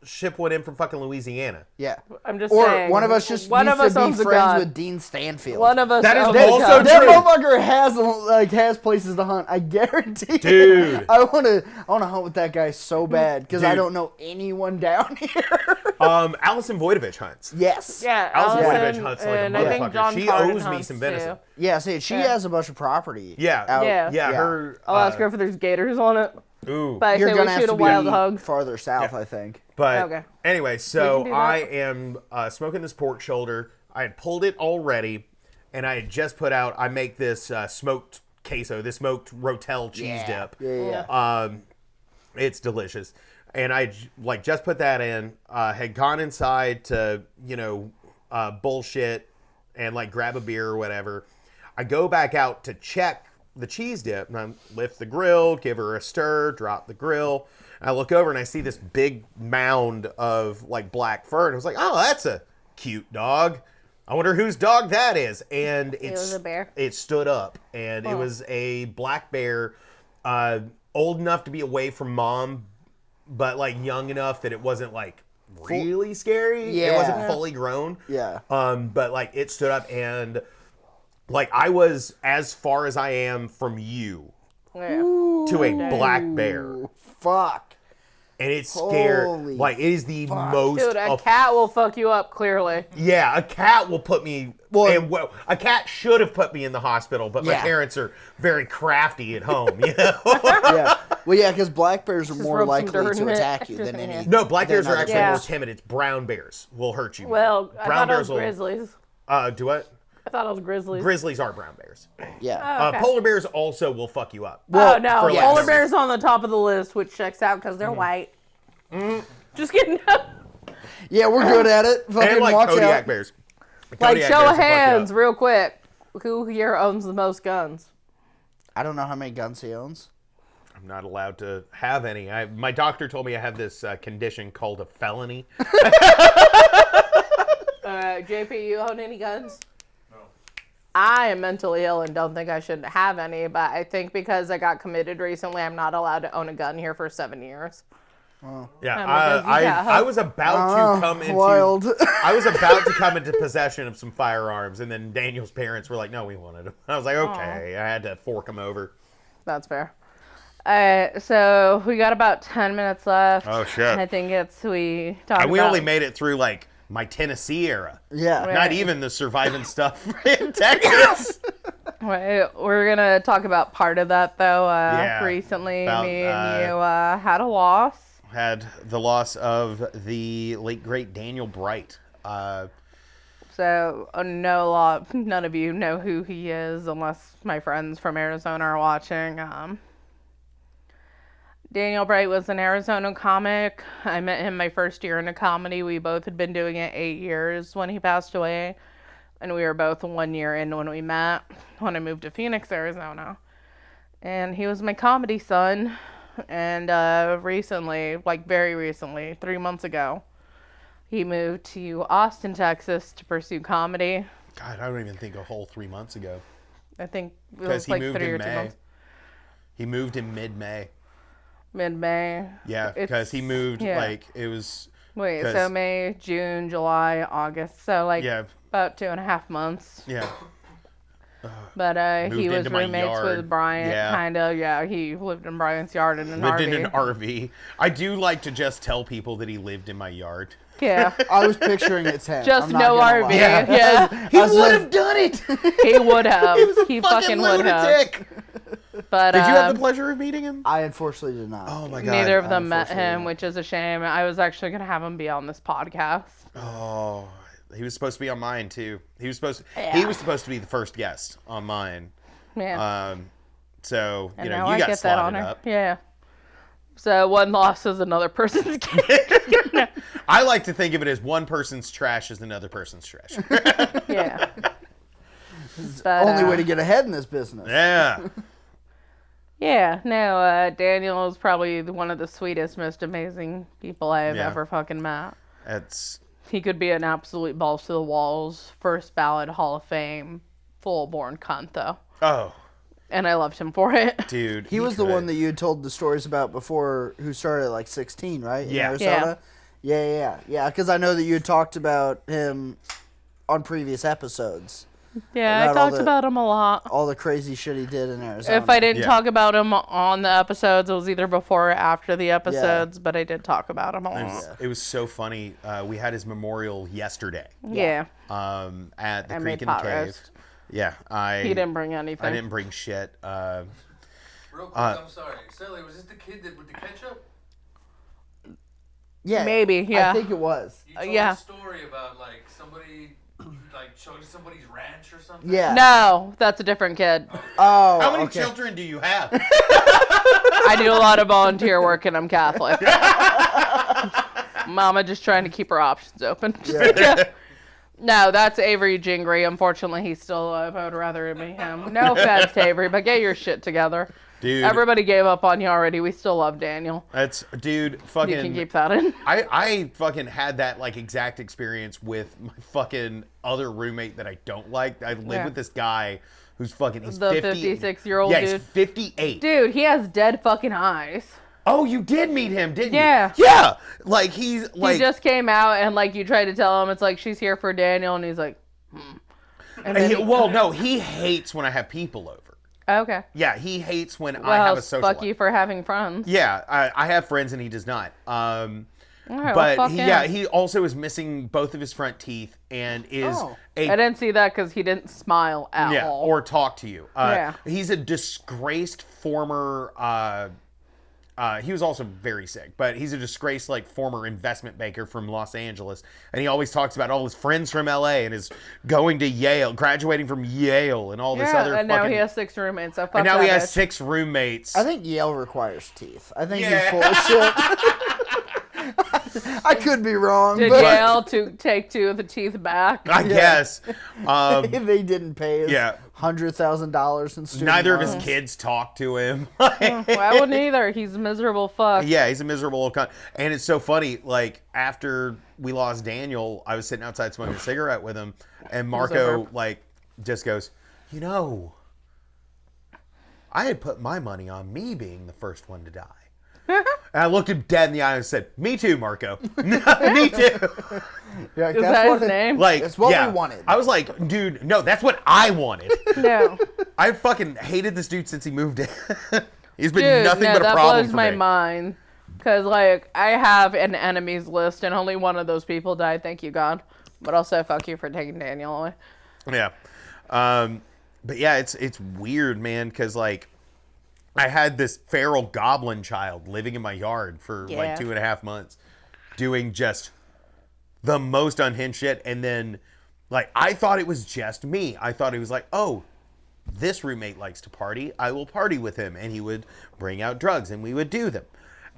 ship one in from fucking Louisiana. Yeah. I'm just Or saying. one of us just one needs of us to be owns a friends gun. with Dean Stanfield. One of us That is owns a also gun. That true. motherfucker has places to hunt. I guarantee. Dude. I wanna hunt with that guy so bad because I Dude. don't know anyone down here. Allison Voidovich hunts. Yes. Yeah, Allison Allison, Voidovich hunts like a and I think motherfucker. John She Carden owes me hunts, some too. venison. Yeah. See, she has a bunch of property. Yeah. out- Yeah. Her. I'll ask her if there's gators on it. Ooh. But I You're say gonna we have shoot to a wild be hog. farther south, I think. But Okay. anyway, We so can do that. I am smoking this pork shoulder. I had pulled it already, and I had just put out. I make this smoked queso, this smoked rotel cheese dip. Yeah. It's delicious, and I just put that in. Had gone inside to bullshit and like grab a beer or whatever. I go back out to check the cheese dip, and I lift the grill, give her a stir, drop the grill. I look over and I see this big mound of like black fur, and I was like, "Oh, that's a cute dog. I wonder whose dog that is." And It was a bear. It stood up, and it was a black bear, old enough to be away from mom, but like young enough that it wasn't like really scary. Yeah. It wasn't fully grown. Yeah. But like it stood up, and like I was as far as I am from you Yeah. to a black bear. Fuck. And it's scared. Holy Like, it is the most. Dude, a cat will fuck you up, clearly. Yeah, a cat will put me. A cat should have put me in the hospital, but my Yeah. parents are very crafty at home, you know? Yeah. Well, yeah, because black bears are more rub some likely dirt to in it. attack you than any. No, black bears are other actually Yeah. more timid. It's brown bears will hurt you. Well, I brown thought it bears was grizzlies. Do what? I thought it was grizzlies. Grizzlies are brown bears. Yeah. Oh, okay. Polar bears also will fuck you up. Oh, no. for Polar less. bears on the top of the list, which checks out because they're white. Just kidding. Yeah, we're good at it. Fucking And like watch Kodiak out. bears. Like, Kodiak show bears of will fuck you hands, up. real quick. Who here owns the most guns? I don't know how many guns he owns. I'm not allowed to have any. My doctor told me I have this condition called a felony. JP, you own any guns? No. I am mentally ill and don't think I should have any, but I think because I got committed recently, I'm not allowed to own a gun here for 7 years. Yeah, because I was about to come into wild. I was about to come into possession of some firearms, and then Daniel's parents were like, "No, we wanted them." I was like, "Okay." I had to fork them over. That's fair. So we got about 10 minutes left. Oh, shit. I think we talked And we about... only made it through like my Tennessee era. Yeah. Right. Not even the surviving stuff in Texas. Right, we're going to talk about part of that, though. Yeah, Recently, about, me and you had a loss. Had the loss of the late great Daniel Bright. So none of you know who he is unless my friends from Arizona are watching. Daniel Bright was an Arizona comic. I met him my first year into comedy. We both had been doing it 8 years when he passed away. And we were both 1 year in when we met, when I moved to Phoenix, Arizona. And he was my comedy son. And recently, like very recently, 3 months ago, he moved to Austin, Texas to pursue comedy. God, I don't even think a whole 3 months ago. I think it Because was he like moved 3 in or 2 May. months. He moved in mid-May. Mid-May. Yeah, because he moved like it was. Wait, 'cause- so May, June, July, August. So like Yeah, about 2.5 months. yeah. But he Moved was into my roommates yard. with Bryant, Yeah. kind of. Yeah, he lived in Bryant's yard in an Lived RV. in an RV. I do like to just tell people that he lived in my yard. Yeah, I was picturing it's him. just I'm not no gonna RV. lie. Yeah, He I was would like- have done it. he would have. He was a He fucking would have. lunatic. But Did you have the pleasure of meeting him? I unfortunately did not. Oh my god. neither of them met Unfortunately him, not. which is a shame. I was actually gonna have him be on this podcast. Oh, he was supposed to be on mine too. He was supposed to be the first guest on mine. Yeah. So and you know now you I got get that slotted honor. up. Yeah. So one loss is another person's gain. I like to think of it as one person's trash is another person's trash. Yeah. But, Only way to get ahead in this business. Yeah. Yeah, no, Daniel is probably one of the sweetest, most amazing people I have Yeah. ever fucking met. It's He could be an absolute balls to the walls, first ballot Hall of Fame, full-born cunt, though. oh, And I loved him for it. dude. He was the could. one that you had told the stories about before, who started at like 16, right? In Yeah. Arizona? Yeah. Because I know that you had talked about him on previous episodes. Yeah, I talked about him a lot. All the crazy shit he did in Arizona. If I didn't talk about him on the episodes, it was either before or after the episodes, but I did talk about him a lot. It was so funny. We had his memorial yesterday. Yeah. At the I Creek made in the pot Cave. roast. Yeah, He didn't bring anything. I didn't bring shit. Real quick, I'm sorry. Celia, was this the kid with the ketchup? Yeah. Maybe, yeah. I think it was. You told yeah. a story about like somebody showing somebody's ranch or something. Yeah. No, that's a different kid. Oh, How many okay. children do you have? I do a lot of volunteer work and I'm Catholic. Mama just trying to keep her options open. Yeah. No, that's Avery Jingry. Unfortunately, he's still alive. I would rather it be him. No offense to Avery, but get your shit together. Dude. Everybody gave up on you already. We still love Daniel. Dude, fucking. You can keep that in. I fucking had that like exact experience with my fucking other roommate that I don't like. I live with this guy who's fucking, he's The 50. 56-year-old yeah, dude. he's 58. Dude, he has dead fucking eyes. Oh, you did meet him, didn't you? Yeah. Yeah. Like he's like. He just came out and like you tried to tell him it's like she's here for Daniel and he's like, And then he hates when I have people over. Okay. Yeah, he hates when I Well, have a social fuck life. you for having friends. Yeah, I have friends and he does not. All right, But well, fuck him. he also is missing both of his front teeth and is I didn't see that because he didn't smile at all. or talk to you. Yeah. He's a disgraced former. He was also very sick, but he's a disgraced like former investment banker from Los Angeles, and he always talks about all his friends from LA and is going to Yale, graduating from Yale, and all this other. And now he has 6 roommates. So fuck and now he that has bitch. 6 roommates. I think Yale requires teeth. I think he's full of shit. I could be wrong, Did but Yale to take 2 of the teeth back? I guess. they didn't pay his $100,000 in student Neither of his loans. kids talk to him. Well, I wouldn't either. He's a miserable fuck. Yeah, he's a miserable old cunt. And it's so funny, like, after we lost Daniel, I was sitting outside smoking a cigarette with him, and Marco, like, just goes, you know, I had put my money on me being the first one to die. And I looked him dead in the eye and said, me too, Marco. Me too. Yeah, Is that his name? Like, That's what we wanted. I was like, dude, no, that's what I wanted. No. I fucking hated this dude since he moved in. He's been Dude, nothing no, but a that problem blows for my me. mind. Because, like, I have an enemies list, and only one of those people died. Thank you, God. But also, fuck you for taking Daniel away. Yeah. But yeah, it's weird, man, because, like, I had this feral goblin child living in my yard for, like, 2.5 months, doing just the most unhinged shit, and then, like, I thought it was just me. I thought it was like, oh, this roommate likes to party. I will party with him, and he would bring out drugs, and we would do them.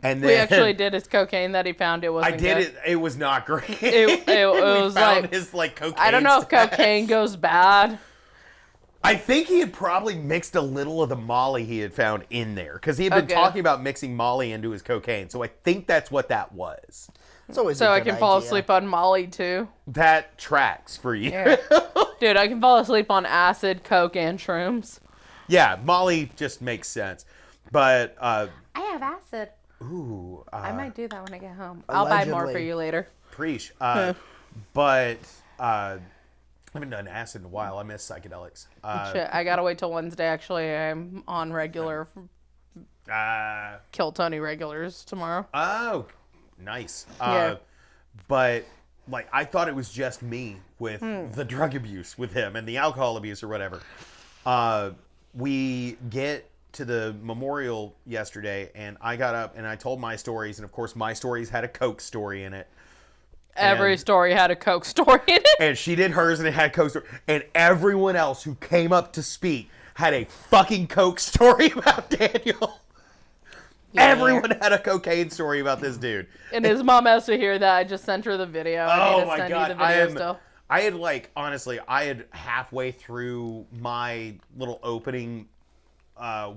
And then We actually did his cocaine that he found. It wasn't I did good. it. It was not great. It was We found like his like cocaine. I don't know if stash. cocaine goes bad. I think he had probably mixed a little of the Molly he had found in there because he had been Okay. talking about mixing Molly into his cocaine. So I think that's what that was. It's always So a I good can fall idea. asleep on Molly too. That tracks for you. Yeah. Dude, I can fall asleep on acid, coke, and shrooms. Yeah, Molly just makes sense. But I have acid. ooh, I might do that when I get home. I'll buy more for Allegedly. you later. preach. But I haven't done acid in a while. I miss psychedelics. Shit, I gotta wait till Wednesday. Actually, I'm on regular Kill Tony regulars tomorrow. Oh, nice. Yeah. But like, I thought it was just me with the drug abuse with him and the alcohol abuse or whatever. We get to the memorial yesterday, and I got up and I told my stories, and of course, my stories had a Coke story in it. Every And- story had a coke story in it. And she did hers, and it had Coke story. And everyone else who came up to speak had a fucking Coke story about Daniel. Yeah. Everyone had a cocaine story about this dude. And his mom has to hear that. I just sent her the video. I need Oh to my send god, you the video still. I had like honestly, I had halfway through my little opening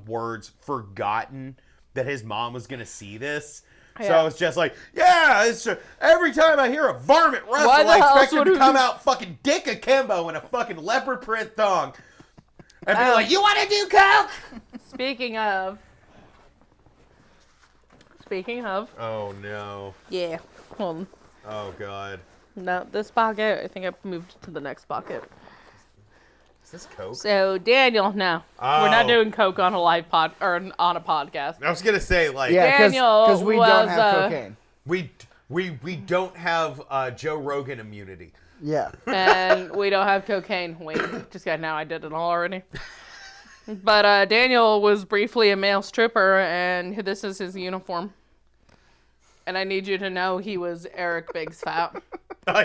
words forgotten that his mom was gonna see this. So Yeah. I was just like, yeah, it's every time I hear a varmint Why rustle, the I hell expect him would to we- come out fucking dick akimbo in a fucking leopard print thong. And be like, you want to do coke? Speaking of, speaking of. Oh no. Yeah. Hold on. Oh god. No, this bucket, I think I moved to the next bucket. Is this Coke? So, Daniel, no. We're not Oh. doing Coke on a live on a podcast. I was gonna say like Yeah, Daniel because we was, don't have cocaine. we don't have Joe Rogan immunity. Yeah. And we don't have cocaine. Wait, just got now. I did it all already. But Daniel was briefly a male stripper, and this is his uniform. And I need you to know he was Eric Biggs fat.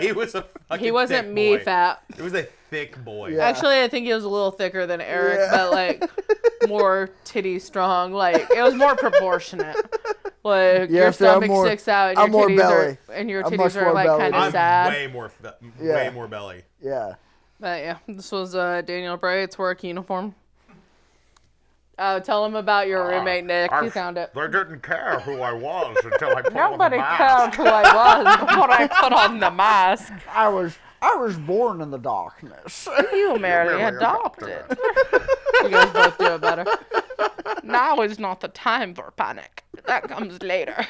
He was a fucking He wasn't thick me boy. fat. It was a thick boy. Yeah. Actually, I think he was a little thicker than Eric, Yeah. but like more titty strong. Like it was more proportionate. Like Yeah, your so I'm stomach more- sticks out, and I'm your more titties belly. are I'm much more like belly kind than of I'm sad. way more belly. Yeah. But yeah, this was Daniel Bright's work uniform. Tell him about your roommate Nick. He found it. They didn't care who I was until I put Nobody cared who I was before I put on the mask. I was born in the darkness. You merely adopted. You guys both do it better. Now is not the time for panic. That comes later.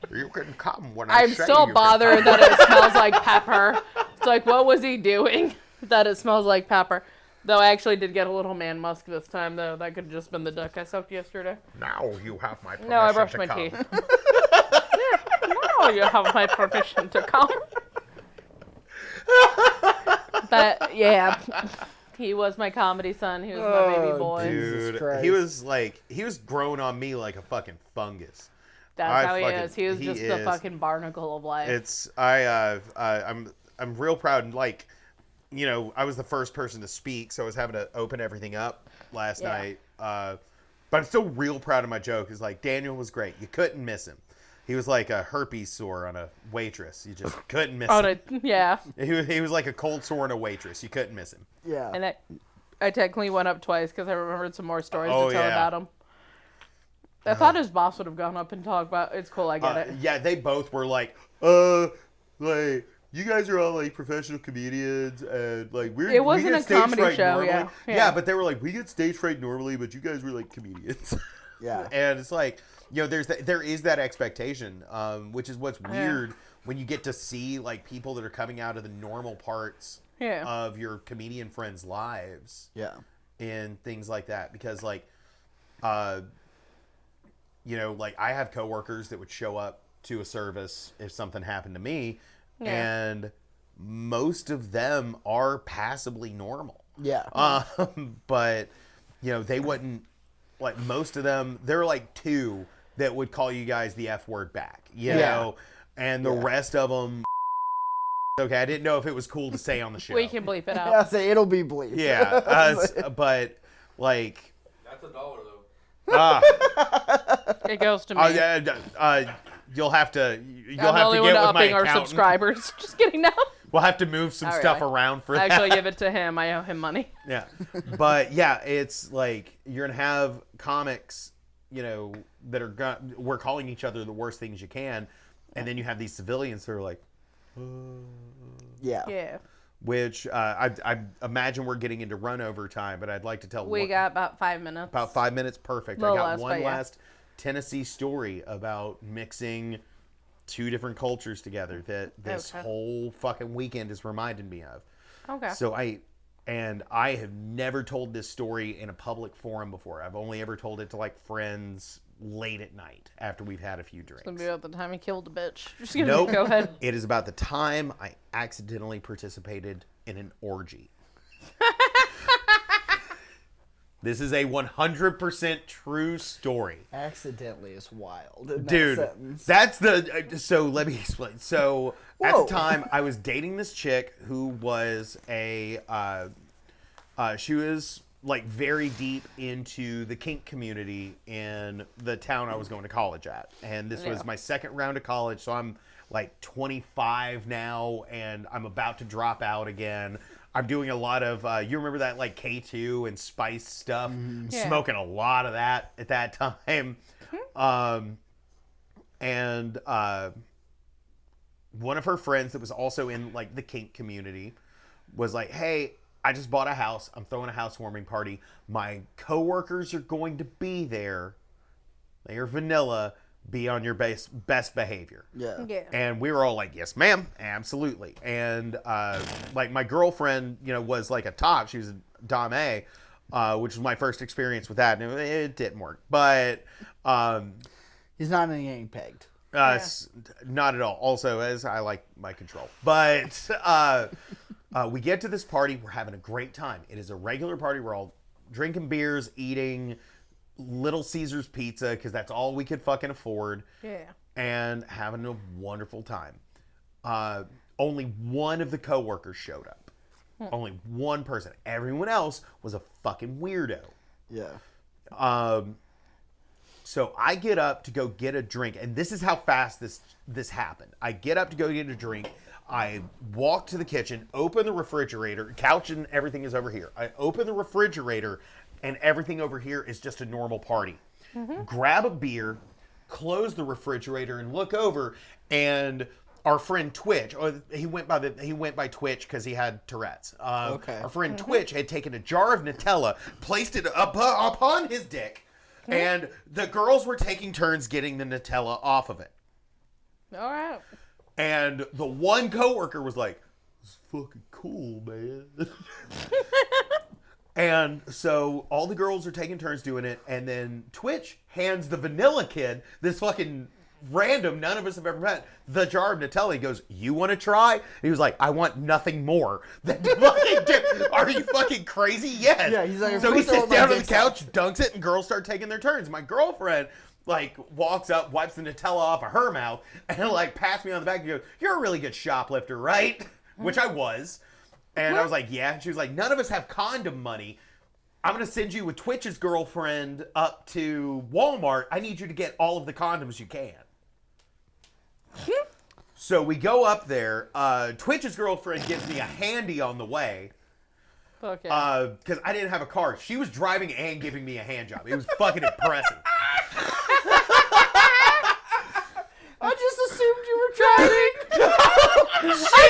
You can come when I I'm still bothered that it smells like pepper. It's like, what was he doing that it smells like pepper? Though I actually did get a little man musk this time, though. That could have just been the duck I soaked yesterday. Now you have my permission No, I brushed to my come. teeth. Now you have my permission to come. But, yeah. He was my comedy son. He was my baby boy. Jesus Dude, Christ. he was growing on me like a fucking fungus. That's how he fucking- is. He was just the is. fucking barnacle of life. It's I'm real proud. Like, you know, I was the first person to speak, so I was having to open everything up last Yeah. night. But I'm still real proud of my joke. Is like Daniel was great. You couldn't miss him. He was like a herpes sore on a waitress. You just couldn't miss him. Yeah. He was like a cold sore on a waitress. You couldn't miss him. Yeah. And I technically went up twice because I remembered some more stories Oh, to tell yeah. about him. I thought his boss would have gone up and talked about. It's cool, I get it. Yeah, they both were like, like you guys are all like professional comedians, and like we wasn't get a stage comedy fright show, normally. yeah. Yeah, but they were like, we get stage fright normally, but you guys were like comedians. Yeah. And it's like, you know, there is that expectation, which is what's weird when you get to see like people that are coming out of the normal parts Yeah. of your comedian friends' lives. Yeah. And things like that, because like you know, like I have coworkers that would show up to a service if something happened to me, and most of them are passably normal. Yeah. But you know, they wouldn't, like, most of them, there are like two that would call you guys the F word back, you know, and the rest of them. Okay, I didn't know if it was cool to say on the show. We can bleep it I out. say it'll be bleep. Yeah, but like, That's $1 though. It goes to me. you'll have to I'm the get only one with my upping our accountant. subscribers. Just kidding now. We'll have to move some Oh, stuff really? around for I that. actually give it to him. I owe him money. Yeah, but yeah, it's like you're gonna have comics, you know, that are we're calling each other the worst things you can, and then you have these civilians that are like, Yeah. Yeah. which I imagine we're getting into run over time, but I'd like to tell We got about 5 minutes. about 5 minutes. Perfect. I Little got less, one but yeah. last Tennessee story about mixing two different cultures together that this Okay. whole fucking weekend has reminded me of. Okay. So I have never told this story in a public forum before. I've only ever told it to like friends late at night after we've had a few drinks. It's gonna be about the time he killed a bitch. Just gonna Nope. go ahead. It is about the time I accidentally participated in an orgy. This is a 100% true story. Accidentally is wild. In Dude, that sentence. that's the. So let me explain. So at Whoa. the time, I was dating this chick who was she was like very deep into the kink community in the town I was going to college at. And this was my second round of college. So I'm like 25 now, and I'm about to drop out again. I'm doing a lot of, you remember that like K2 and Spice stuff? Yeah. Smoking a lot of that at that time. And one of her friends that was also in like the kink community was like, hey, I just bought a house. I'm throwing a housewarming party. My coworkers are going to be there. They are vanilla, be on your best behavior. Yeah. Yeah. And we were all like, yes, ma'am, absolutely. And like my girlfriend, was like a top. She was a Dom A, which was my first experience with that. And it didn't work. But He's not in getting pegged. not at all. Also, as I like my control. But we get to this party. We're having a great time. It is a regular party. We're all drinking beers, eating Little Caesars pizza because that's all we could fucking afford. Yeah. And having a wonderful time. Only one of the coworkers showed up. Only one person. Everyone else was a fucking weirdo. Yeah. So I get up to go get a drink, and this is how fast this happened. I get up to go get a drink. I walk to the kitchen, open the refrigerator. Couch and everything is over here. I open the refrigerator, and everything over here is just a normal party. Grab a beer, close the refrigerator, and look over, and our friend Twitch, he went by Twitch because he had Tourette's. Okay. Our friend Twitch had taken a jar of Nutella, placed it upon his dick, and the girls were taking turns getting the Nutella off of it. All right. And the one coworker was like, "It's fucking cool, man." And so all the girls are taking turns doing it, and then Twitch hands the vanilla kid, this fucking random, none of us have ever met, the jar of Nutella. He goes, "You want to try?" And he was like, "I want nothing more than fucking dip." Are you fucking crazy? Yes. Yeah, he's like, so he "Of course I sits want my down on the dick couch, dunks it, and girls start taking their turns. My girlfriend walks up, wipes the Nutella off of her mouth, and pats me on the back and goes, "You're a really good shoplifter, right?" Which I was. And I was like, "Yeah." And she was like, "None of us have condom money. I'm going to send you with Twitch's girlfriend up to Walmart. I need you to get all of the condoms you can." So we go up there. Twitch's girlfriend gives me a handy on the way. Okay. Because I didn't have a car. She was driving and giving me a hand job. It was fucking impressive. I just assumed you were driving. She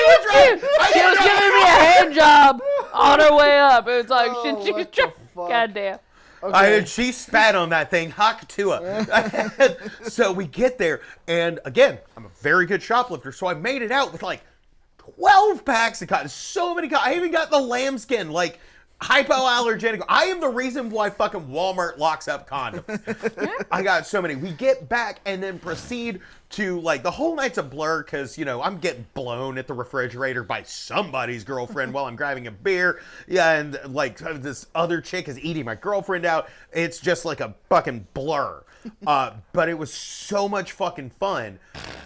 was giving me a hand job on her way up. It was like, Oh, she was what the trying. fuck? Goddamn. Okay. She spat on that thing, Hakatua. So we get there, and again, I'm a very good shoplifter, so I made it out with 12 packs of condoms. So many condoms. I even got the lambskin, hypoallergenic. I am the reason why fucking Walmart locks up condoms. I got so many. We get back and then proceed to the whole night's a blur because I'm getting blown at the refrigerator by somebody's girlfriend while I'm grabbing a beer. Yeah, and this other chick is eating my girlfriend out. It's just like a fucking blur. But it was so much fucking fun.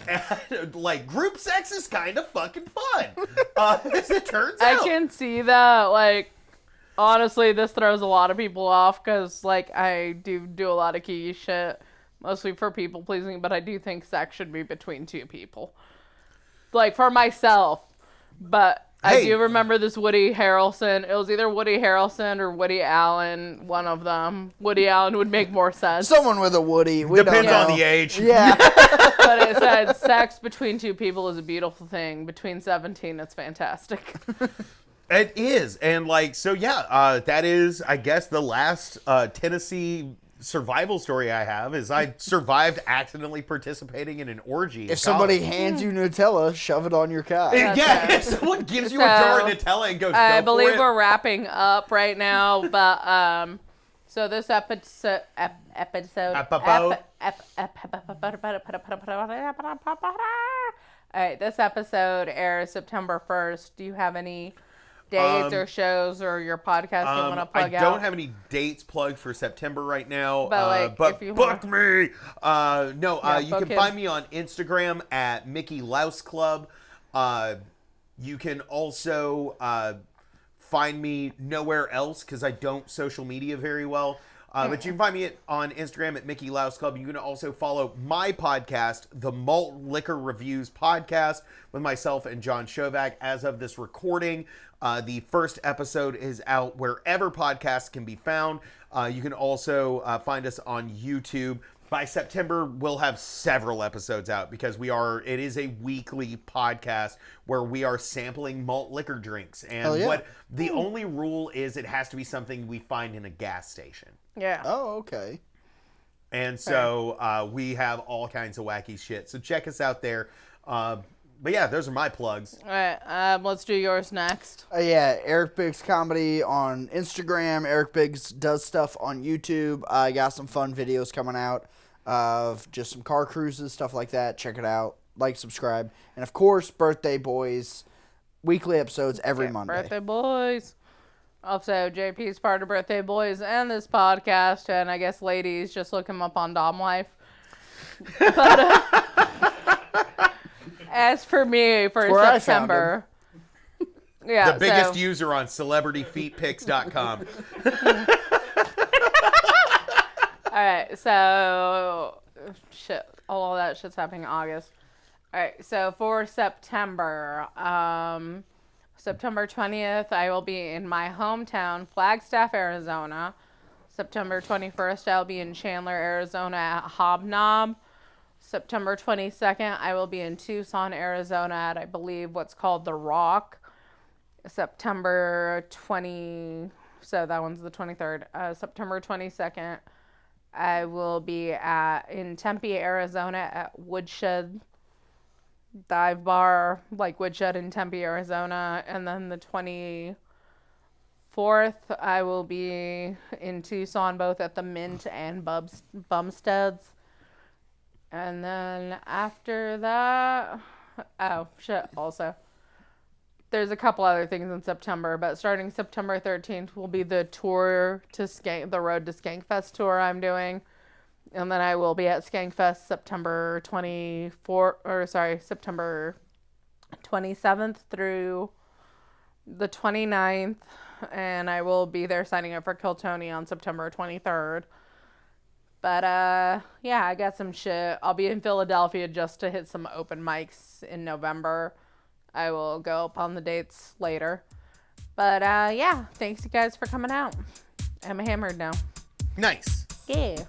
And, group sex is kind of fucking fun. As it turns out. I can see that, honestly, this throws a lot of people off because, I do a lot of key shit, mostly for people pleasing, but I do think sex should be between two people. For myself. But I do remember this Woody Harrelson. It was either Woody Harrelson or Woody Allen, one of them. Woody Allen would make more sense. Someone with a Woody. We Depends don't on know. the age. Yeah. But it said sex between two people is a beautiful thing. Between 17, it's fantastic. It is. And that is, I guess, the last Tennessee survival story I have is I survived accidentally participating in an orgy. If somebody hands you Nutella, shove it on your cock. If someone gives you a jar of Nutella and goes, I go believe for it. we're wrapping up right now, but so this episode all right, this episode airs September 1st. Do you have any dates or shows or your podcast you want to plug out? I don't have any dates plugged for September right now, But, but if you book wanna... me. You can find me on Instagram at Mickey Louse Club. You can also find me nowhere else because I don't social media very well. But you can find me on Instagram at Mickey Louse Club. You can also follow my podcast, the Malt Liquor Reviews Podcast, with myself and John Shovak. As of this recording, the first episode is out wherever podcasts can be found. You can also find us on YouTube. By September, we'll have several episodes out because it is a weekly podcast where we are sampling malt liquor drinks. And the only rule is it has to be something we find in a gas station. Yeah. Oh, okay. And so we have all kinds of wacky shit. So check us out there. But yeah, those are my plugs. All right, let's do yours next. Yeah, Eric Biggs Comedy on Instagram. Eric Biggs does stuff on YouTube. I got some fun videos coming out of just some car cruises, stuff like that. Check it out. Like, subscribe. And, of course, Birthday Boys. Weekly episodes every Monday. Birthday Boys. Also, JP's part of Birthday Boys and this podcast. And I guess, ladies, just look him up on Dom Life. But, as for me, for September, the biggest user on celebrityfeetpics.com. All right, so shit, all of that shit's happening in August. All right, so for September, September 20th, I will be in my hometown, Flagstaff, Arizona. September 21st, I'll be in Chandler, Arizona at Hobnob. September 22nd, I will be in Tucson, Arizona at, I believe, what's called The Rock. September 20, so that one's the 23rd. September 22nd, I will be in Tempe, Arizona at Woodshed Dive Bar, like Woodshed in Tempe, Arizona. And then the 24th, I will be in Tucson, both at the Mint and Bumsteads. And then after that, oh, shit, also. There's a couple other things in September, but starting September 13th will be the tour to the Road to Skankfest tour I'm doing. And then I will be at Skankfest September 27th through the 29th. And I will be there signing up for Kill Tony on September 23rd. But, yeah, I got some shit. I'll be in Philadelphia just to hit some open mics in November. I will go up on the dates later. But, yeah, thanks you guys for coming out. I'm hammered now. Nice. Yeah.